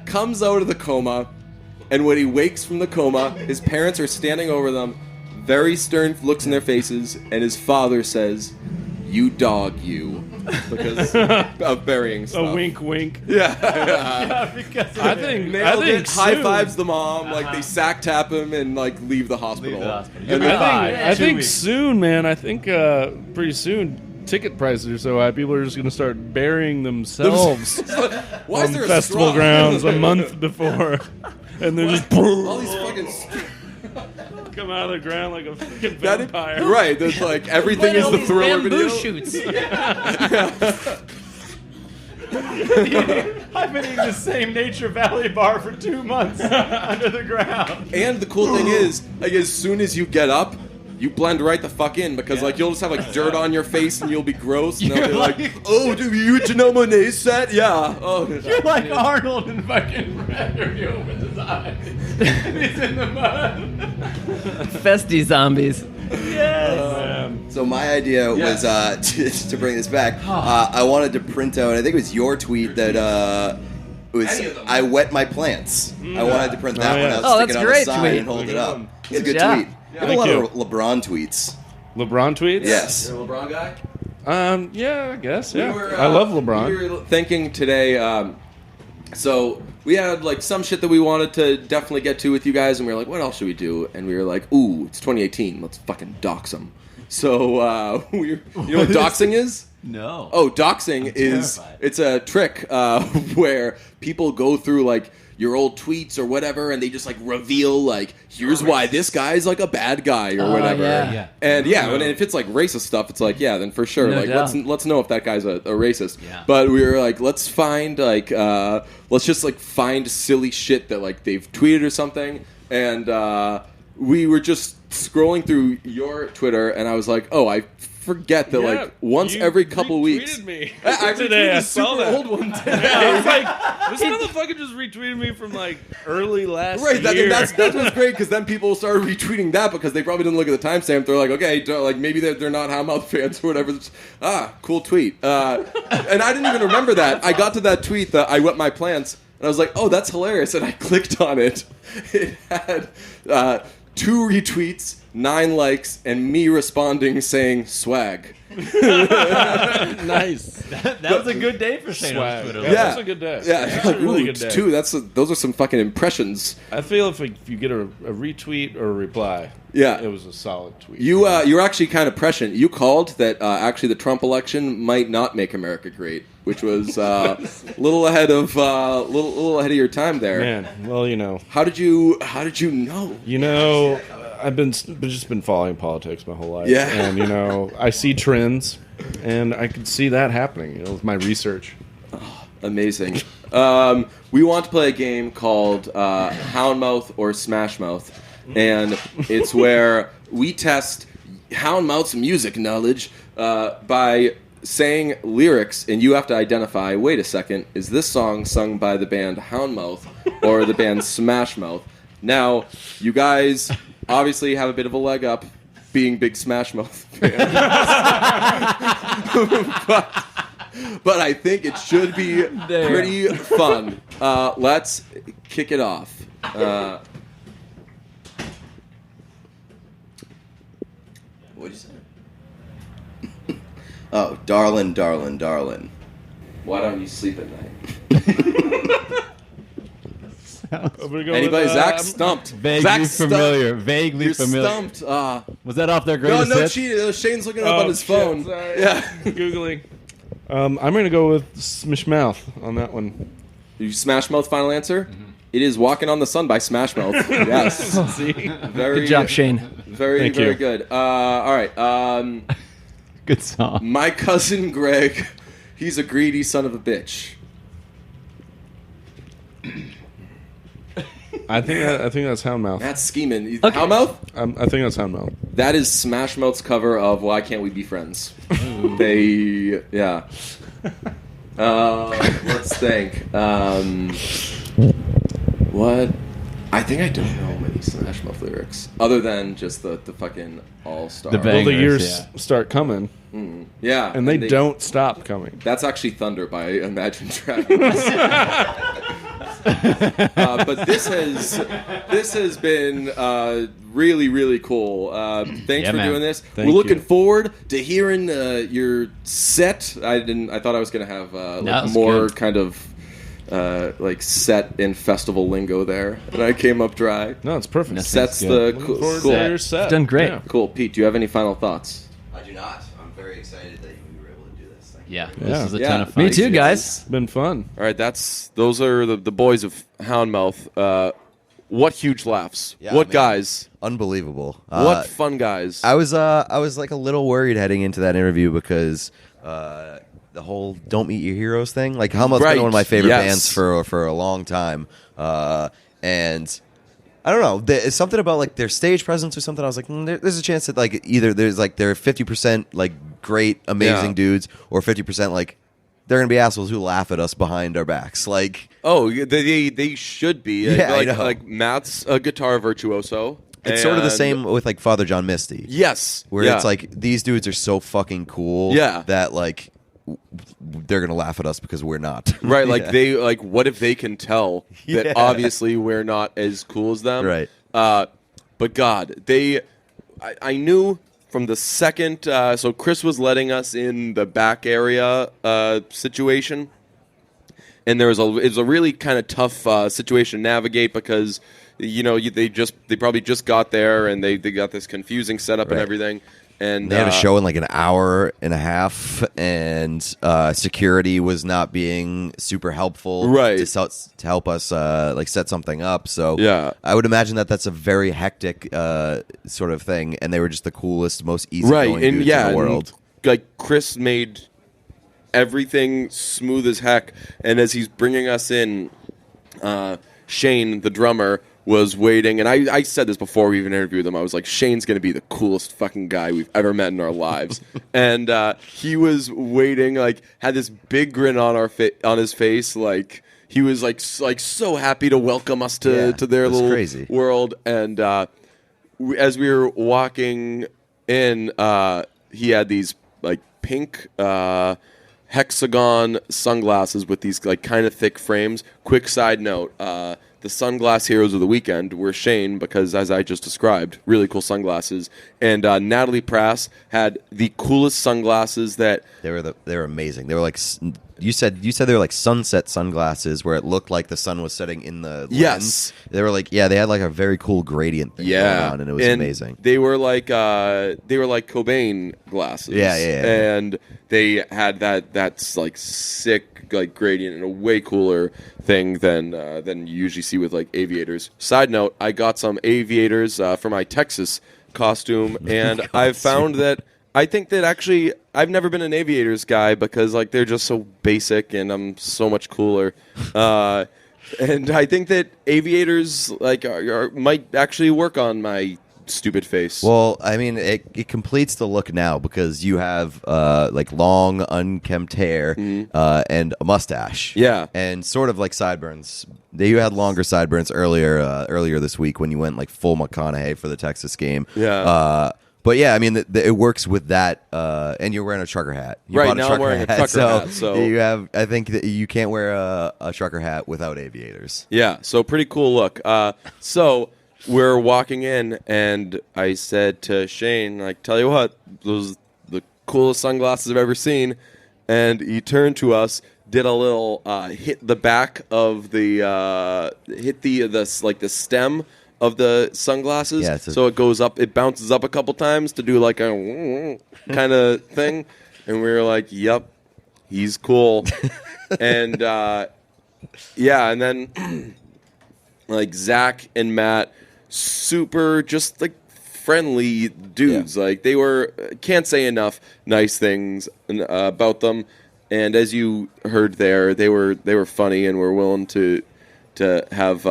Speaker 2: comes out of the coma, and when he wakes from the coma, his parents are standing over them, very stern looks in their faces, and his father says, "You dog, you," because of burying stuff.
Speaker 5: A wink, wink.
Speaker 2: Yeah.
Speaker 5: I think
Speaker 2: high
Speaker 5: soon-
Speaker 2: fives the mom, like they sack tap him and like leave the hospital. And
Speaker 5: I think
Speaker 3: 2 weeks.
Speaker 5: soon, man. I think pretty soon. Ticket prices are so high, people are just going to start burying themselves
Speaker 2: why
Speaker 5: on
Speaker 2: is there a
Speaker 5: festival
Speaker 2: straw?
Speaker 5: grounds a month before, and they're just
Speaker 2: All these fucking
Speaker 5: come out of the ground like a fucking
Speaker 2: that
Speaker 5: vampire.
Speaker 2: right. There's like everything is the Thriller
Speaker 1: bamboo
Speaker 2: video.
Speaker 1: shoots.
Speaker 3: I've been eating the same Nature Valley bar for 2 months under the ground.
Speaker 2: And the cool thing is, like as soon as you get up, you blend right the fuck in because like you'll just have like dirt on your face and you'll be gross and they'll be like, "Oh, do you Janelle Monáe set? Yeah." Oh,
Speaker 3: You're like Arnold in fucking Red when he opens his eyes. And he's in the mud.
Speaker 1: Festy zombies.
Speaker 6: So my idea was to bring this back. I wanted to print out. I think it was your tweet that it was. I wet my plants. I wanted to print that one out,
Speaker 1: Oh,
Speaker 6: stick
Speaker 1: that's
Speaker 6: it on
Speaker 1: great
Speaker 6: the sign,
Speaker 1: tweet.
Speaker 6: and hold it up. It's a good
Speaker 1: job.
Speaker 6: tweet. I have a lot of LeBron tweets.
Speaker 5: LeBron tweets?
Speaker 6: Yes.
Speaker 2: You're a LeBron guy?
Speaker 5: Yeah, I guess. Yeah.
Speaker 2: We were,
Speaker 5: I love LeBron.
Speaker 2: We were thinking today, so we had like some shit that we wanted to definitely get to with you guys, and we were like, what else should we do? And we were like, ooh, it's 2018. Let's fucking dox them. So, you know what doxing is?
Speaker 3: No.
Speaker 2: Oh, doxing is,
Speaker 3: terrified.
Speaker 2: it's a trick where people go through like your old tweets or whatever, and they just like reveal like, here's why this guy's like a bad guy or whatever.
Speaker 1: yeah.
Speaker 2: And and if it's like racist stuff, it's like, yeah, then for sure,
Speaker 1: No
Speaker 2: like
Speaker 1: doubt.
Speaker 2: let's know if that guy's a racist.
Speaker 3: Yeah.
Speaker 2: But we were like, let's find like let's just like find silly shit that like they've tweeted or something, and we were just scrolling through your Twitter, and I was like, oh, I forget that like once
Speaker 5: you
Speaker 2: every couple weeks.
Speaker 5: retweeted me
Speaker 2: I
Speaker 5: today.
Speaker 2: retweeted
Speaker 5: I
Speaker 2: a
Speaker 5: saw
Speaker 2: super
Speaker 5: that.
Speaker 2: old one today.
Speaker 5: I was like, this motherfucker just retweeted me from like early last
Speaker 2: Right,
Speaker 5: year.
Speaker 2: that's what's great because then people started retweeting that because they probably didn't look at the timestamp. They're like, okay, like maybe they're not Houndmouth fans or whatever. Cool tweet. And I didn't even remember that. I got to that tweet that I wet my plants and I was like, oh, that's hilarious. And I clicked on it. It had 2 retweets, 9 likes, and me responding saying swag.
Speaker 5: nice.
Speaker 3: That was a good day for Shane on
Speaker 5: Swag.
Speaker 3: Twitter.
Speaker 5: Yeah, that's a good day.
Speaker 2: Yeah,
Speaker 5: That's a really
Speaker 2: ooh,
Speaker 5: good day.
Speaker 2: 2. Those are some fucking impressions.
Speaker 5: I feel if you get a retweet or a reply,
Speaker 2: Yeah.
Speaker 5: it was a solid tweet.
Speaker 2: You were actually kind of prescient. You called that actually the Trump election might not make America great, which was a little ahead of little ahead of your time there.
Speaker 5: Man, well, you know.
Speaker 2: How did you know?
Speaker 5: You know, I've just been following politics my whole life.
Speaker 2: Yeah.
Speaker 5: And, you know, I see trends, and I can see that happening, you know, with my research.
Speaker 2: Amazing. We want to play a game called Houndmouth or Smash Mouth, and it's where we test Houndmouth's music knowledge by saying lyrics, and you have to identify, wait a second, is this song sung by the band Houndmouth or the band Smash Mouth? Now, you guys obviously have a bit of a leg up being big Smash Mouth fans. but I think it should be pretty fun. Let's kick it off.
Speaker 6: What'd you say? Oh, darling, darling, darling.
Speaker 2: Why don't you sleep at night?
Speaker 5: Anybody?
Speaker 2: Zach's stumped.
Speaker 3: Vaguely
Speaker 2: Zach's
Speaker 3: familiar.
Speaker 2: Stumped.
Speaker 3: Vaguely
Speaker 2: You're
Speaker 3: familiar.
Speaker 2: stumped.
Speaker 3: Was that off their
Speaker 2: No,
Speaker 3: greatest
Speaker 2: no
Speaker 3: hits?
Speaker 2: cheating. Shane's looking up on his
Speaker 5: shit,
Speaker 2: phone.
Speaker 5: sorry.
Speaker 2: Yeah.
Speaker 5: Googling. I'm going to go with Smash Mouth on that one.
Speaker 2: You Smash Mouth final answer? It is Walking on the Sun by Smash Mouth. Yes.
Speaker 5: See?
Speaker 2: Very
Speaker 1: Good job, Shane.
Speaker 2: Very,
Speaker 5: Thank
Speaker 2: very
Speaker 5: you.
Speaker 2: good. All right.
Speaker 3: Good song.
Speaker 2: My cousin Greg, he's a greedy son of a bitch.
Speaker 5: I think that's Houndmouth.
Speaker 2: That's scheming.
Speaker 1: Okay.
Speaker 2: Houndmouth?
Speaker 5: I think that's Houndmouth.
Speaker 2: That is Smash Mouth's cover of Why Can't We Be Friends? They, yeah. Let's think. What? I think I don't know many Smash Mouth lyrics other than just the fucking all-star.
Speaker 3: The
Speaker 5: Well, the
Speaker 3: bangers,
Speaker 5: years
Speaker 3: yeah.
Speaker 5: start coming,
Speaker 2: Yeah.
Speaker 5: and they don't stop coming.
Speaker 2: That's actually Thunder by Imagine Dragons. But this has been really, really cool. Thanks for
Speaker 3: man.
Speaker 2: doing this.
Speaker 5: Thank
Speaker 2: We're looking
Speaker 5: you.
Speaker 2: forward to hearing your set. I thought I was gonna have
Speaker 3: That was
Speaker 2: more
Speaker 3: good.
Speaker 2: kind of like set in festival lingo there, and I came up dry.
Speaker 5: No, it's perfect.
Speaker 3: That's
Speaker 2: Sets
Speaker 3: good.
Speaker 2: the
Speaker 5: Looking
Speaker 2: cool.
Speaker 5: forward to
Speaker 2: Cool.
Speaker 5: your set.
Speaker 1: Done great.
Speaker 5: Yeah.
Speaker 2: Cool. Pete, do you have any final thoughts?
Speaker 6: I do not. I'm very excited that we were able to do this. Thank you.
Speaker 3: Yeah,
Speaker 5: Yeah.
Speaker 3: this is a
Speaker 2: Yeah.
Speaker 3: ton of fun.
Speaker 1: Me too, guys.
Speaker 5: Been fun.
Speaker 2: All right, those are the boys of Houndmouth. What huge laughs!
Speaker 4: Yeah,
Speaker 2: what
Speaker 4: man.
Speaker 2: guys!
Speaker 4: Unbelievable.
Speaker 2: What fun guys!
Speaker 4: I was like a little worried heading into that interview because the whole "Don't Meet Your Heroes" thing. Like, Houndmouth's
Speaker 2: Right.
Speaker 4: been one of my favorite
Speaker 2: Yes.
Speaker 4: bands for a long time, and I don't know. It's something about like their stage presence or something. I was like, there's a chance that like either there's like they're 50% like great, amazing
Speaker 2: Yeah.
Speaker 4: dudes, or 50% like they're gonna be assholes who laugh at us behind our backs. Like,
Speaker 2: Oh, they should be.
Speaker 4: Yeah, I
Speaker 2: like,
Speaker 4: know.
Speaker 2: like Matt's a guitar virtuoso.
Speaker 4: it's sort of the
Speaker 2: and-
Speaker 4: same with like Father John Misty.
Speaker 2: Yes,
Speaker 4: Where
Speaker 2: yeah.
Speaker 4: it's like these dudes are so fucking cool
Speaker 2: Yeah.
Speaker 4: that like they're gonna laugh at us because we're not.
Speaker 2: right, like
Speaker 4: Yeah.
Speaker 2: they like. What if they can tell that
Speaker 4: Yeah.
Speaker 2: obviously we're not as cool as them?
Speaker 4: Right.
Speaker 2: But God, I knew from the second. So Chris was letting us in the back area situation. And it was a really kind of tough situation to navigate because they probably just got there and they got this confusing setup and
Speaker 4: Right.
Speaker 2: everything, and
Speaker 4: They had a show in like an hour and a half, and security was not being super helpful,
Speaker 2: Right.
Speaker 4: to help us like set something up. So
Speaker 2: Yeah.
Speaker 4: I would imagine that that's a very hectic sort of thing, and they were just the coolest, most easygoing
Speaker 2: right, and
Speaker 4: dudes
Speaker 2: yeah,
Speaker 4: in the world.
Speaker 2: and, like Chris made everything smooth as heck, and as he's bringing us in, Shane, the drummer, was waiting, and I said this before we even interviewed him. I was like, Shane's going to be the coolest fucking guy we've ever met in our lives, and he was waiting, like had this big grin on on his face, like he was like so happy to welcome us to
Speaker 4: Yeah,
Speaker 2: their
Speaker 4: it was
Speaker 2: little
Speaker 4: crazy.
Speaker 2: world, and as we were walking in, he had these like pink hexagon sunglasses with these like kind of thick frames. Quick side note, the sunglass heroes of the weekend were Shane, because as I just described, really cool sunglasses, and Natalie Prass had the coolest sunglasses that
Speaker 4: They were amazing. They were like you said they were like sunset sunglasses where it looked like the sun was setting in the lens.
Speaker 2: Yes.
Speaker 4: They were like they had like a very cool gradient thing going on, and it was amazing.
Speaker 2: They were like Cobain glasses.
Speaker 4: Yeah.
Speaker 2: And they had that's like sick like gradient and a way cooler thing than you usually see with like aviators. Side note, I got some aviators for my Texas costume, and I've found that I think that actually I've never been an aviators guy because like they're just so basic and I'm so much cooler. And I think that aviators like might actually work on my stupid face.
Speaker 4: Well, I mean, it completes the look now because you have like long, unkempt hair and a mustache.
Speaker 2: Yeah.
Speaker 4: and sort of like sideburns. You had longer sideburns earlier this week when you went like full McConaughey for the Texas game.
Speaker 2: Yeah.
Speaker 4: But yeah, I mean, it works with that, and you're wearing a trucker hat. You
Speaker 2: Right,
Speaker 4: bought
Speaker 2: now I'm wearing a trucker hat, so-
Speaker 4: you have. I think that you can't wear a trucker hat without aviators.
Speaker 2: Yeah, so pretty cool look. So we're walking in, and I said to Shane, like, tell you what, those the coolest sunglasses I've ever seen. And he turned to us, did a little hit the back of the hit the stem of the sunglasses, so it goes up, it bounces up a couple times to do like a kind of thing, and we were like, "Yep, he's cool." And and then like Zach and Matt, super just like friendly dudes. Like they were, can't say enough nice things about them. And as you heard there, they were funny and were willing to have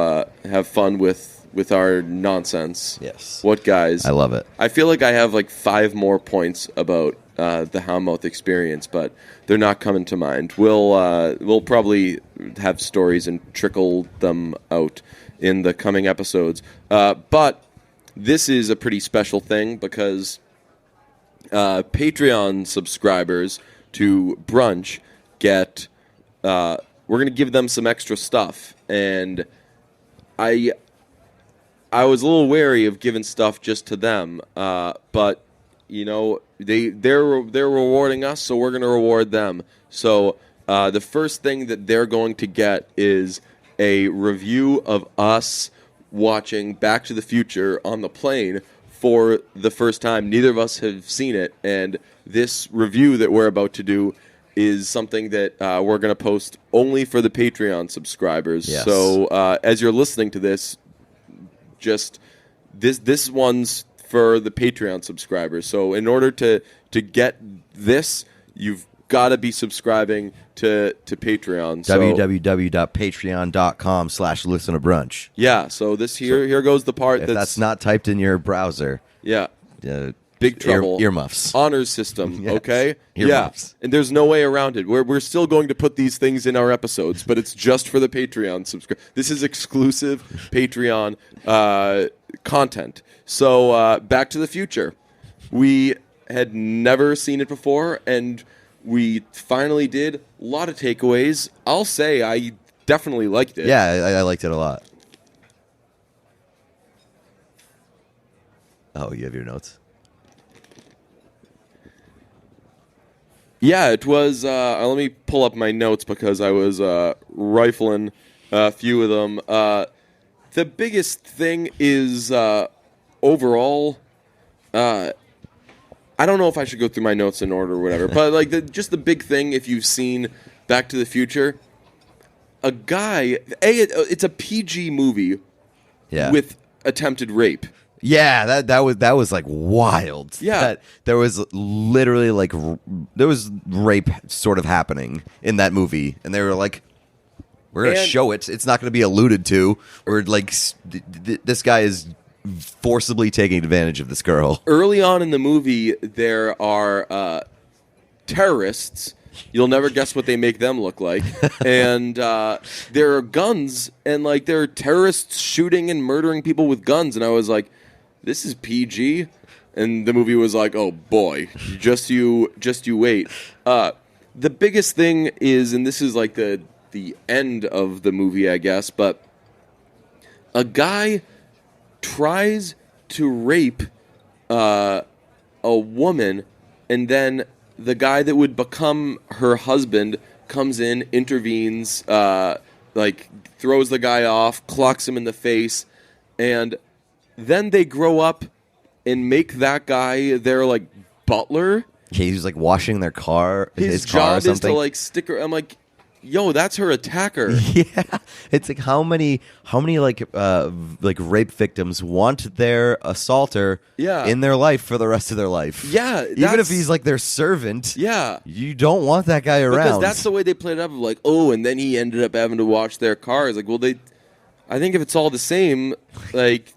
Speaker 2: fun with our nonsense.
Speaker 4: Yes.
Speaker 2: What guys?
Speaker 4: I love it.
Speaker 2: I feel like I have like 5 more points about the Houndmouth experience, but they're not coming to mind. We'll probably have stories and trickle them out in the coming episodes. But this is a pretty special thing because Patreon subscribers to Brunch get we're going to give them some extra stuff, and I was a little wary of giving stuff just to them, but you know they're rewarding us, so we're going to reward them. So the first thing that they're going to get is a review of us watching Back to the Future on the plane for the first time. Neither of us have seen it, and this review that we're about to do is something that we're going to post only for the Patreon subscribers.
Speaker 4: Yes.
Speaker 2: So as you're listening to this, just this one's for the Patreon subscribers. So in order to get this, you've got to be subscribing to Patreon. So,
Speaker 4: www.patreon.com/listenabrunch.
Speaker 2: Yeah, so here goes the part
Speaker 4: that's not typed in your browser.
Speaker 2: Yeah. Big trouble.
Speaker 4: Earmuffs.
Speaker 2: Honors system,
Speaker 4: Yes.
Speaker 2: okay?
Speaker 4: Earmuffs.
Speaker 2: Yeah, and there's no way around it. We're still going to put these things in our episodes, but it's just for the Patreon subscribe. This is exclusive Patreon content. So, Back to the Future. We had never seen it before, and we finally did. A lot of takeaways. I'll say I definitely liked it.
Speaker 4: Yeah, I liked it a lot. Oh, you have your notes?
Speaker 2: Yeah, it was. Let me pull up my notes because I was rifling a few of them. The biggest thing is overall. I don't know if I should go through my notes in order or whatever, but like just the big thing, if you've seen Back to the Future, a guy. It's a PG movie with attempted rape.
Speaker 4: Yeah, that was like wild.
Speaker 2: Yeah,
Speaker 4: there was literally like there was rape sort of happening in that movie, and they were like, "We're gonna show it. It's not gonna be alluded to." Or like, this guy is forcibly taking advantage of this girl.
Speaker 2: Early on in the movie, there are terrorists. You'll never guess what they make them look like. And there are guns, and like there are terrorists shooting and murdering people with guns. And I was like, this is PG. And the movie was like, oh boy, just you wait. The biggest thing is, and this is like the end of the movie, I guess, but a guy tries to rape a woman, and then the guy that would become her husband comes in, intervenes, like throws the guy off, clocks him in the face, and then they grow up and make that guy their like butler.
Speaker 4: Yeah, he's like washing their car.
Speaker 2: His
Speaker 4: car
Speaker 2: job is to like stick her. I'm like, yo, that's her attacker.
Speaker 4: Yeah, it's like how many like rape victims want their assaulter in their life for the rest of their life.
Speaker 2: Yeah,
Speaker 4: even if he's like their servant.
Speaker 2: Yeah,
Speaker 4: you don't want that guy around
Speaker 2: because that's the way they played it up. Of like, oh, and then he ended up having to wash their cars. Like, well, I think if it's all the same, like,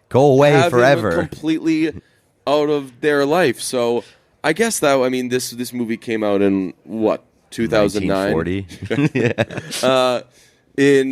Speaker 4: go away
Speaker 2: have
Speaker 4: forever,
Speaker 2: him completely out of their life. So I guess that this movie came out in what? 2009.
Speaker 4: 1940.
Speaker 2: In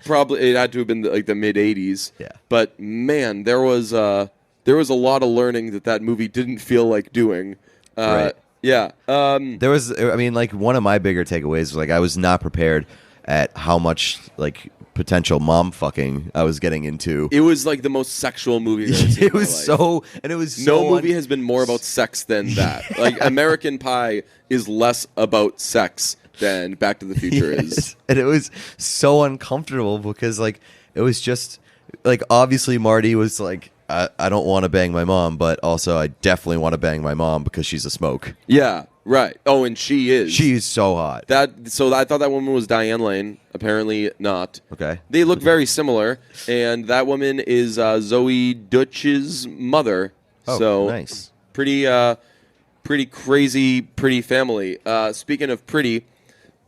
Speaker 2: probably it had to have been like the mid 80s.
Speaker 4: Yeah.
Speaker 2: But man, there was a lot of learning that movie didn't feel like doing.
Speaker 4: Right.
Speaker 2: Yeah.
Speaker 4: There was, I mean, like one of my bigger takeaways was like I was not prepared at how much like potential mom fucking I was getting into.
Speaker 2: It was like the most sexual movie I've ever seen.
Speaker 4: It was so, and it was
Speaker 2: no
Speaker 4: so
Speaker 2: movie has been more about sex than that. Like American Pie is less about sex than Back to the Future is.
Speaker 4: And it was so uncomfortable because like it was just like obviously Marty was like I don't want to bang my mom, but also I definitely want to bang my mom because she's a smoke.
Speaker 2: Yeah, right. Oh, and she is.
Speaker 4: She's so hot.
Speaker 2: So I thought that woman was Diane Lane. Apparently not.
Speaker 4: Okay.
Speaker 2: They look very similar, and that woman is Zoe Deutsch's mother.
Speaker 4: Oh,
Speaker 2: so
Speaker 4: nice.
Speaker 2: Pretty crazy, pretty family. Speaking of pretty,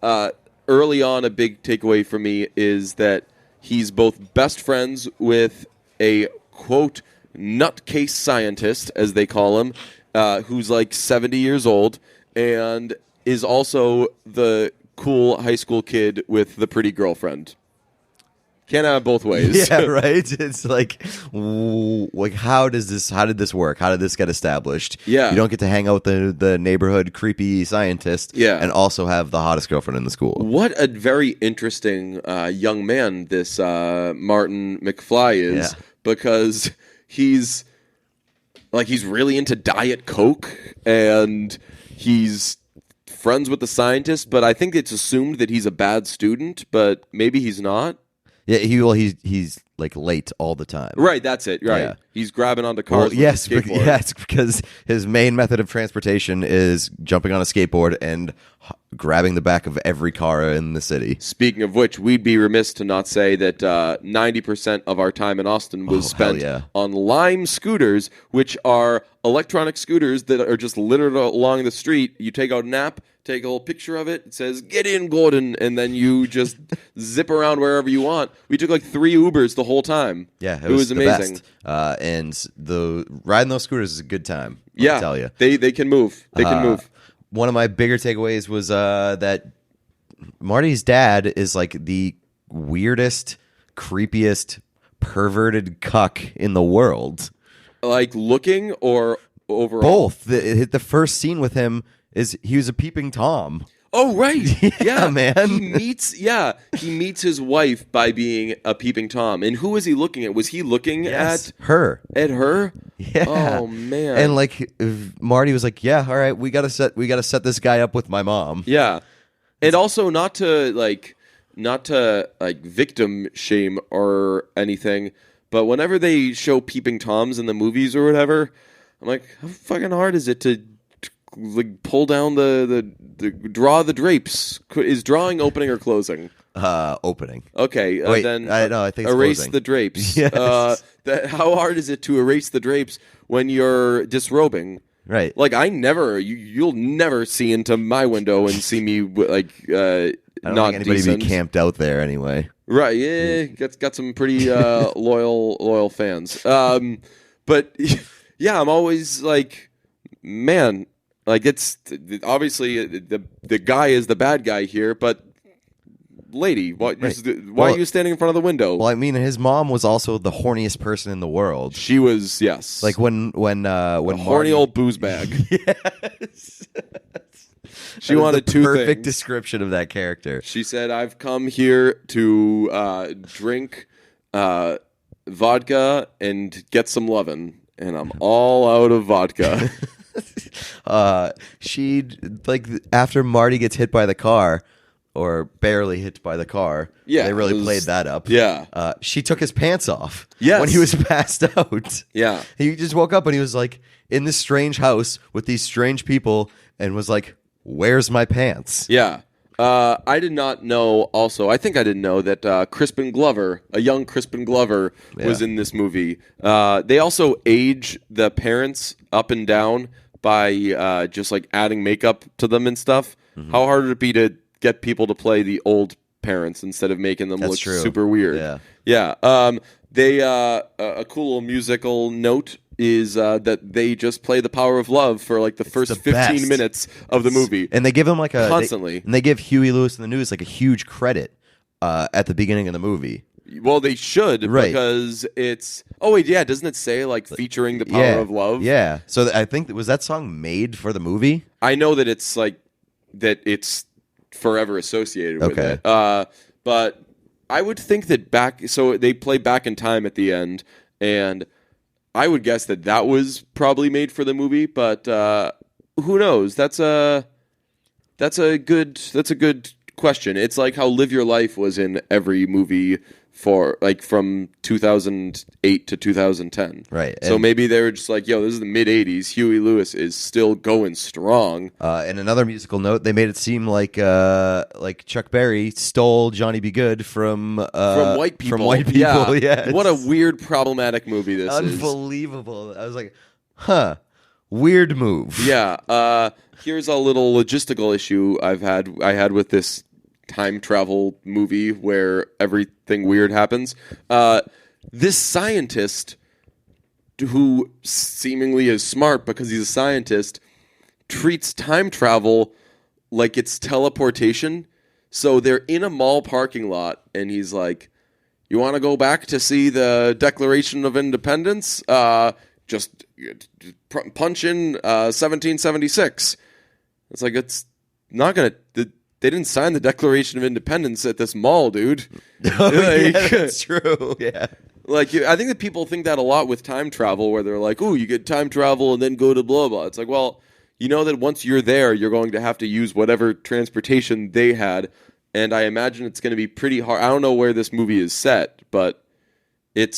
Speaker 2: early on, a big takeaway for me is that he's both best friends with a quote nutcase scientist, as they call him, who's like 70 years old, and is also the cool high school kid with the pretty girlfriend. Can't have both ways.
Speaker 4: Yeah, right. It's like how did this work? How did this get established?
Speaker 2: Yeah,
Speaker 4: you don't get to hang out with the neighborhood creepy scientist.
Speaker 2: Yeah,
Speaker 4: and also have the hottest girlfriend in the school.
Speaker 2: What a very interesting young man this Martin McFly is, because he's really into Diet Coke and he's friends with the scientist, but I think it's assumed that he's a bad student, but maybe he's not.
Speaker 4: Yeah, he's like late all the time.
Speaker 2: Right, that's it. Right,
Speaker 4: yeah.
Speaker 2: He's grabbing onto cars. With
Speaker 4: yes,
Speaker 2: a skateboard.
Speaker 4: yes, because his main method of transportation is jumping on a skateboard and grabbing the back of every car in the city.
Speaker 2: Speaking of which, we'd be remiss to not say that 90% of our time in Austin was spent on Lime scooters, which are electronic scooters that are just littered along the street. You take out an app, take a little picture of it. It says, "Get in, Gordon," and then you just zip around wherever you want. We took like 3 Ubers the whole time.
Speaker 4: Yeah,
Speaker 2: it was amazing.
Speaker 4: And riding those scooters is a good time.
Speaker 2: Yeah,
Speaker 4: I tell you,
Speaker 2: they can move. They can move.
Speaker 4: One of my bigger takeaways was that Marty's dad is like the weirdest, creepiest, perverted cuck in the world.
Speaker 2: Like looking or overall?
Speaker 4: Both. The first scene with him is he was a peeping Tom.
Speaker 2: Oh, right. Yeah,
Speaker 4: man.
Speaker 2: He meets his wife by being a peeping Tom. And who was he looking at? Was he looking at
Speaker 4: her?
Speaker 2: At her?
Speaker 4: Yeah.
Speaker 2: Oh, man.
Speaker 4: And like Marty was like, "Yeah, all right, we gotta set this guy up with my mom."
Speaker 2: Yeah. And also not to victim shame or anything, but whenever they show peeping Toms in the movies or whatever, I'm like, how fucking hard is it to like pull down the draw the drapes? Is drawing opening or closing?
Speaker 4: Opening.
Speaker 2: Okay,
Speaker 4: wait,
Speaker 2: then
Speaker 4: I think it's
Speaker 2: erase
Speaker 4: closing.
Speaker 2: the drapes.
Speaker 4: Yes.
Speaker 2: How hard is it to erase the drapes when you're disrobing?
Speaker 4: Right.
Speaker 2: Like you'll never see into my window and see me like
Speaker 4: I don't
Speaker 2: not
Speaker 4: think anybody
Speaker 2: decent.
Speaker 4: be camped out there anyway.
Speaker 2: Right. Yeah. Got some pretty loyal fans. But yeah, I'm always like, man. Like it's obviously the guy is the bad guy here, but lady, why are you standing in front of the window?
Speaker 4: Well, I mean, his mom was also the horniest person in the world.
Speaker 2: She was, yes.
Speaker 4: Like when
Speaker 2: horny old booze bag.
Speaker 4: Yes.
Speaker 2: She wanted two things.
Speaker 4: Perfect description of that character.
Speaker 2: She said, "I've come here to drink vodka and get some lovin', and I'm all out of vodka."
Speaker 4: She like after Marty gets hit by the car, or barely hit by the car.
Speaker 2: Yeah,
Speaker 4: they really played that up.
Speaker 2: Yeah,
Speaker 4: she took his pants off.
Speaker 2: Yes.
Speaker 4: When he was passed out.
Speaker 2: Yeah,
Speaker 4: he just woke up and he was like in this strange house with these strange people and was like, "Where's my pants?"
Speaker 2: Yeah. I did not know. Also, I think I didn't know that Crispin Glover, a young Crispin Glover, was in this movie. They also age the parents up and down by just like adding makeup to them and stuff. Mm-hmm. How hard would it be to get people to play the old parents instead of making them look super weird? Yeah. A cool little musical note is that they just play The Power of Love for like the first 15 minutes of the movie.
Speaker 4: And they give him like a...
Speaker 2: Constantly.
Speaker 4: They give Huey Lewis in the News like a huge credit at the beginning of the movie.
Speaker 2: Well, they should, because it's... Oh, wait, yeah, doesn't it say like featuring The Power of Love?
Speaker 4: Yeah. So I think, was that song made for the movie?
Speaker 2: I know that it's like... that it's forever associated with it. But I would think that so they play Back in Time at the end, and I would guess that was probably made for the movie, but who knows? That's a good question. It's like how Live Your Life was in every movie for like from 2008 to 2010.
Speaker 4: Right.
Speaker 2: So maybe they were just like, yo, this is the mid 80s. Huey Lewis is still going strong.
Speaker 4: And another musical note, they made it seem like Chuck Berry stole Johnny Be Good from
Speaker 2: white people.
Speaker 4: From white people, yeah.
Speaker 2: What a weird, problematic movie this is.
Speaker 4: Unbelievable. I was like, huh. Weird move.
Speaker 2: Yeah. Here's a little logistical issue I had with this time travel movie where everything weird happens. This scientist, who seemingly is smart because he's a scientist, treats time travel like it's teleportation. So they're in a mall parking lot, and he's like, "You want to go back to see the Declaration of Independence? Just punch in 1776." It's like, it's not gonna. They didn't sign the Declaration of Independence at this mall, dude.
Speaker 4: Yeah, that's true. Yeah.
Speaker 2: Like, I think that people think that a lot with time travel, where they're like, "Oh, you get time travel and then go to blah blah." It's like, well, you know that once you're there, you're going to have to use whatever transportation they had, and I imagine it's going to be pretty hard. I don't know where this movie is set, but like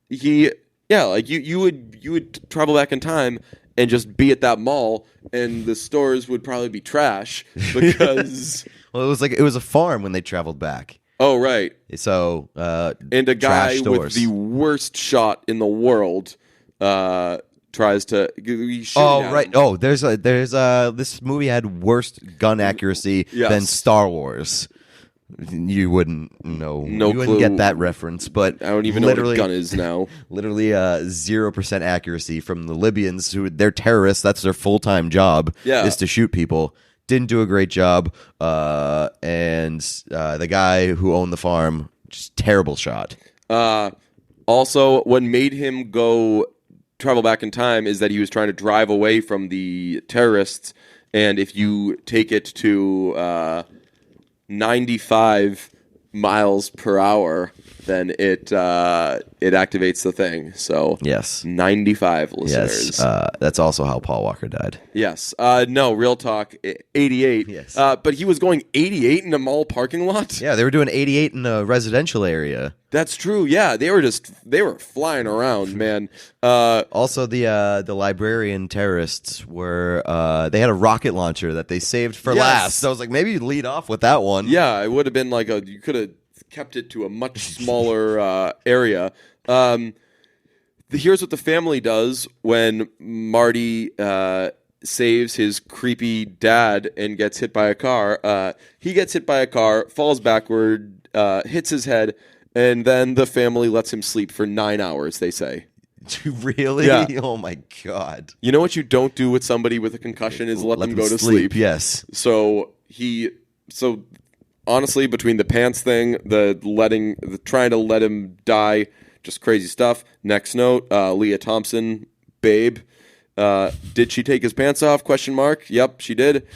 Speaker 2: you would travel back in time and just be at that mall, and the stores would probably be trash because.
Speaker 4: Well, it was a farm when they traveled back.
Speaker 2: Oh, right.
Speaker 4: So,
Speaker 2: and a guy with the worst shot in the world tries to.
Speaker 4: Oh, right. Oh, there's this movie had worse gun accuracy than Star Wars. You wouldn't know.
Speaker 2: No
Speaker 4: you wouldn't
Speaker 2: clue.
Speaker 4: get that reference, but
Speaker 2: I don't even know what a gun is now.
Speaker 4: Literally 0% accuracy from the Libyans, who they're terrorists. That's their full-time job, is to shoot people. Didn't do a great job. And the guy who owned the farm, just terrible shot.
Speaker 2: Also, what made him go travel back in time is that he was trying to drive away from the terrorists, and if you take it to 95 miles per hour, then it activates the thing. So
Speaker 4: yes,
Speaker 2: 95 listeners.
Speaker 4: Yes, that's also how Paul Walker died.
Speaker 2: Yes. No, real talk. 88.
Speaker 4: Yes.
Speaker 2: But he was going 88 in a mall parking lot.
Speaker 4: Yeah, they were doing 88 in a residential area.
Speaker 2: That's true. Yeah, they were flying around, man.
Speaker 4: Also, the librarian terrorists were they had a rocket launcher that they saved for last. So I was like, maybe you'd lead off with that one.
Speaker 2: Yeah, it would have been like you could have kept it to a much smaller area. Here's what the family does when Marty saves his creepy dad and gets hit by a car. He gets hit by a car, falls backward, hits his head, and then the family lets him sleep for 9 hours, they say.
Speaker 4: Really?
Speaker 2: Yeah.
Speaker 4: Oh, my God.
Speaker 2: You know what you don't do with somebody with a concussion is let them go to sleep.
Speaker 4: Yes.
Speaker 2: So honestly, between the pants thing, the trying to let him die, just crazy stuff. Next note, Leah Thompson, babe. Did she take his pants off? ? Yep, she did.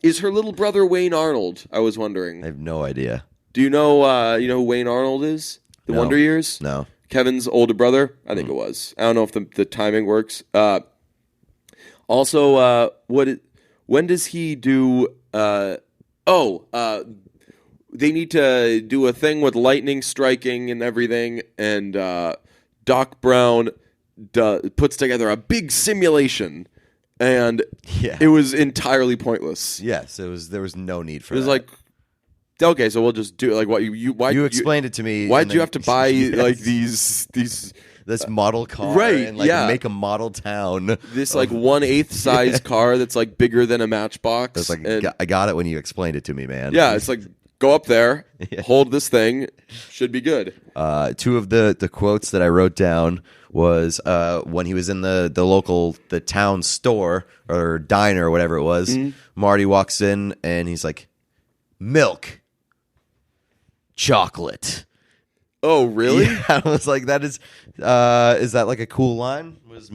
Speaker 2: Is her little brother Wayne Arnold? I was wondering.
Speaker 4: I have no idea.
Speaker 2: Do you know who Wayne Arnold is? The Wonder Years?
Speaker 4: No.
Speaker 2: Kevin's older brother? I think it was. I don't know if the timing works. Also, when does he do... they need to do a thing with lightning striking and everything, and Doc Brown puts together a big simulation, and it was entirely pointless.
Speaker 4: Yes, there was no need for
Speaker 2: it. It was
Speaker 4: that.
Speaker 2: like, okay, so we'll just do it. Like, what you
Speaker 4: explained it to me.
Speaker 2: Why did you have to buy like these
Speaker 4: this model car,
Speaker 2: right?
Speaker 4: And make a model town.
Speaker 2: This 1/8 size car that's like bigger than a Matchbox.
Speaker 4: It's like, I got it when you explained it to me, man.
Speaker 2: Yeah, it's like, go up there, hold this thing, should be good.
Speaker 4: Two of the quotes that I wrote down was when he was in the town store or diner or whatever it was. Mm-hmm. Marty walks in and he's like, milk. Chocolate.
Speaker 2: Oh, really?
Speaker 4: Yeah, I was like, is that like a cool line? Was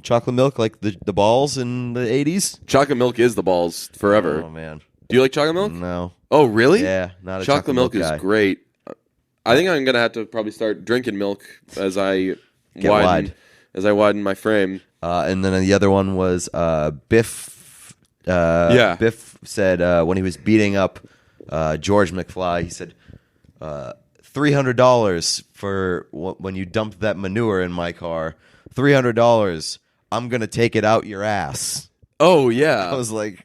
Speaker 4: chocolate milk like the balls in the 80s?
Speaker 2: Chocolate milk is the balls forever.
Speaker 4: Oh, man.
Speaker 2: Do you like chocolate milk?
Speaker 4: No.
Speaker 2: Oh, really?
Speaker 4: Yeah, not a
Speaker 2: chocolate milk
Speaker 4: guy.
Speaker 2: is great. I think I'm gonna have to probably start drinking milk as I
Speaker 4: wide.
Speaker 2: widen my frame.
Speaker 4: And then the other one was Biff. Biff said when he was beating up George McFly, he said $300 for when you dumped that manure in my car. $300. I'm gonna take it out your ass.
Speaker 2: Oh yeah.
Speaker 4: I was like,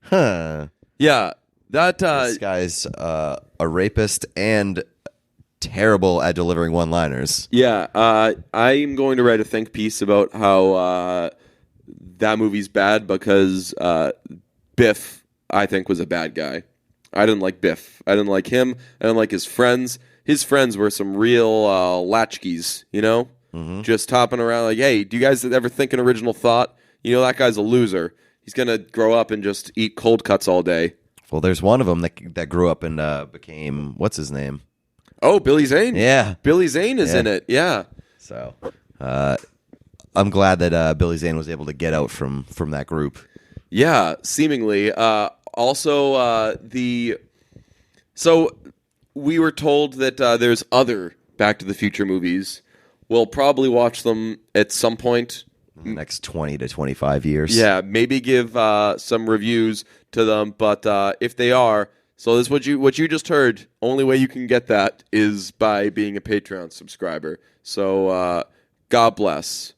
Speaker 4: huh.
Speaker 2: Yeah. That
Speaker 4: this guy's a rapist and terrible at delivering one-liners.
Speaker 2: Yeah, I'm going to write a think piece about how that movie's bad because Biff, I think, was a bad guy. I didn't like Biff. I didn't like him. I didn't like his friends. His friends were some real latchkeys, you know? Mm-hmm. Just hopping around like, hey, do you guys ever think an original thought? You know, that guy's a loser. He's going to grow up and just eat cold cuts all day.
Speaker 4: Well, there's one of them that grew up and became, what's his name?
Speaker 2: Oh, Billy Zane?
Speaker 4: Yeah.
Speaker 2: Billy Zane is in it, yeah.
Speaker 4: So, I'm glad that Billy Zane was able to get out from that group.
Speaker 2: Yeah, seemingly. Also, so we were told that there's other Back to the Future movies. We'll probably watch them at some point.
Speaker 4: In the next 20 to 25 years.
Speaker 2: Yeah, maybe give some reviews to them, but if they are, so this is what you just heard. Only way you can get that is by being a Patreon subscriber. So God bless.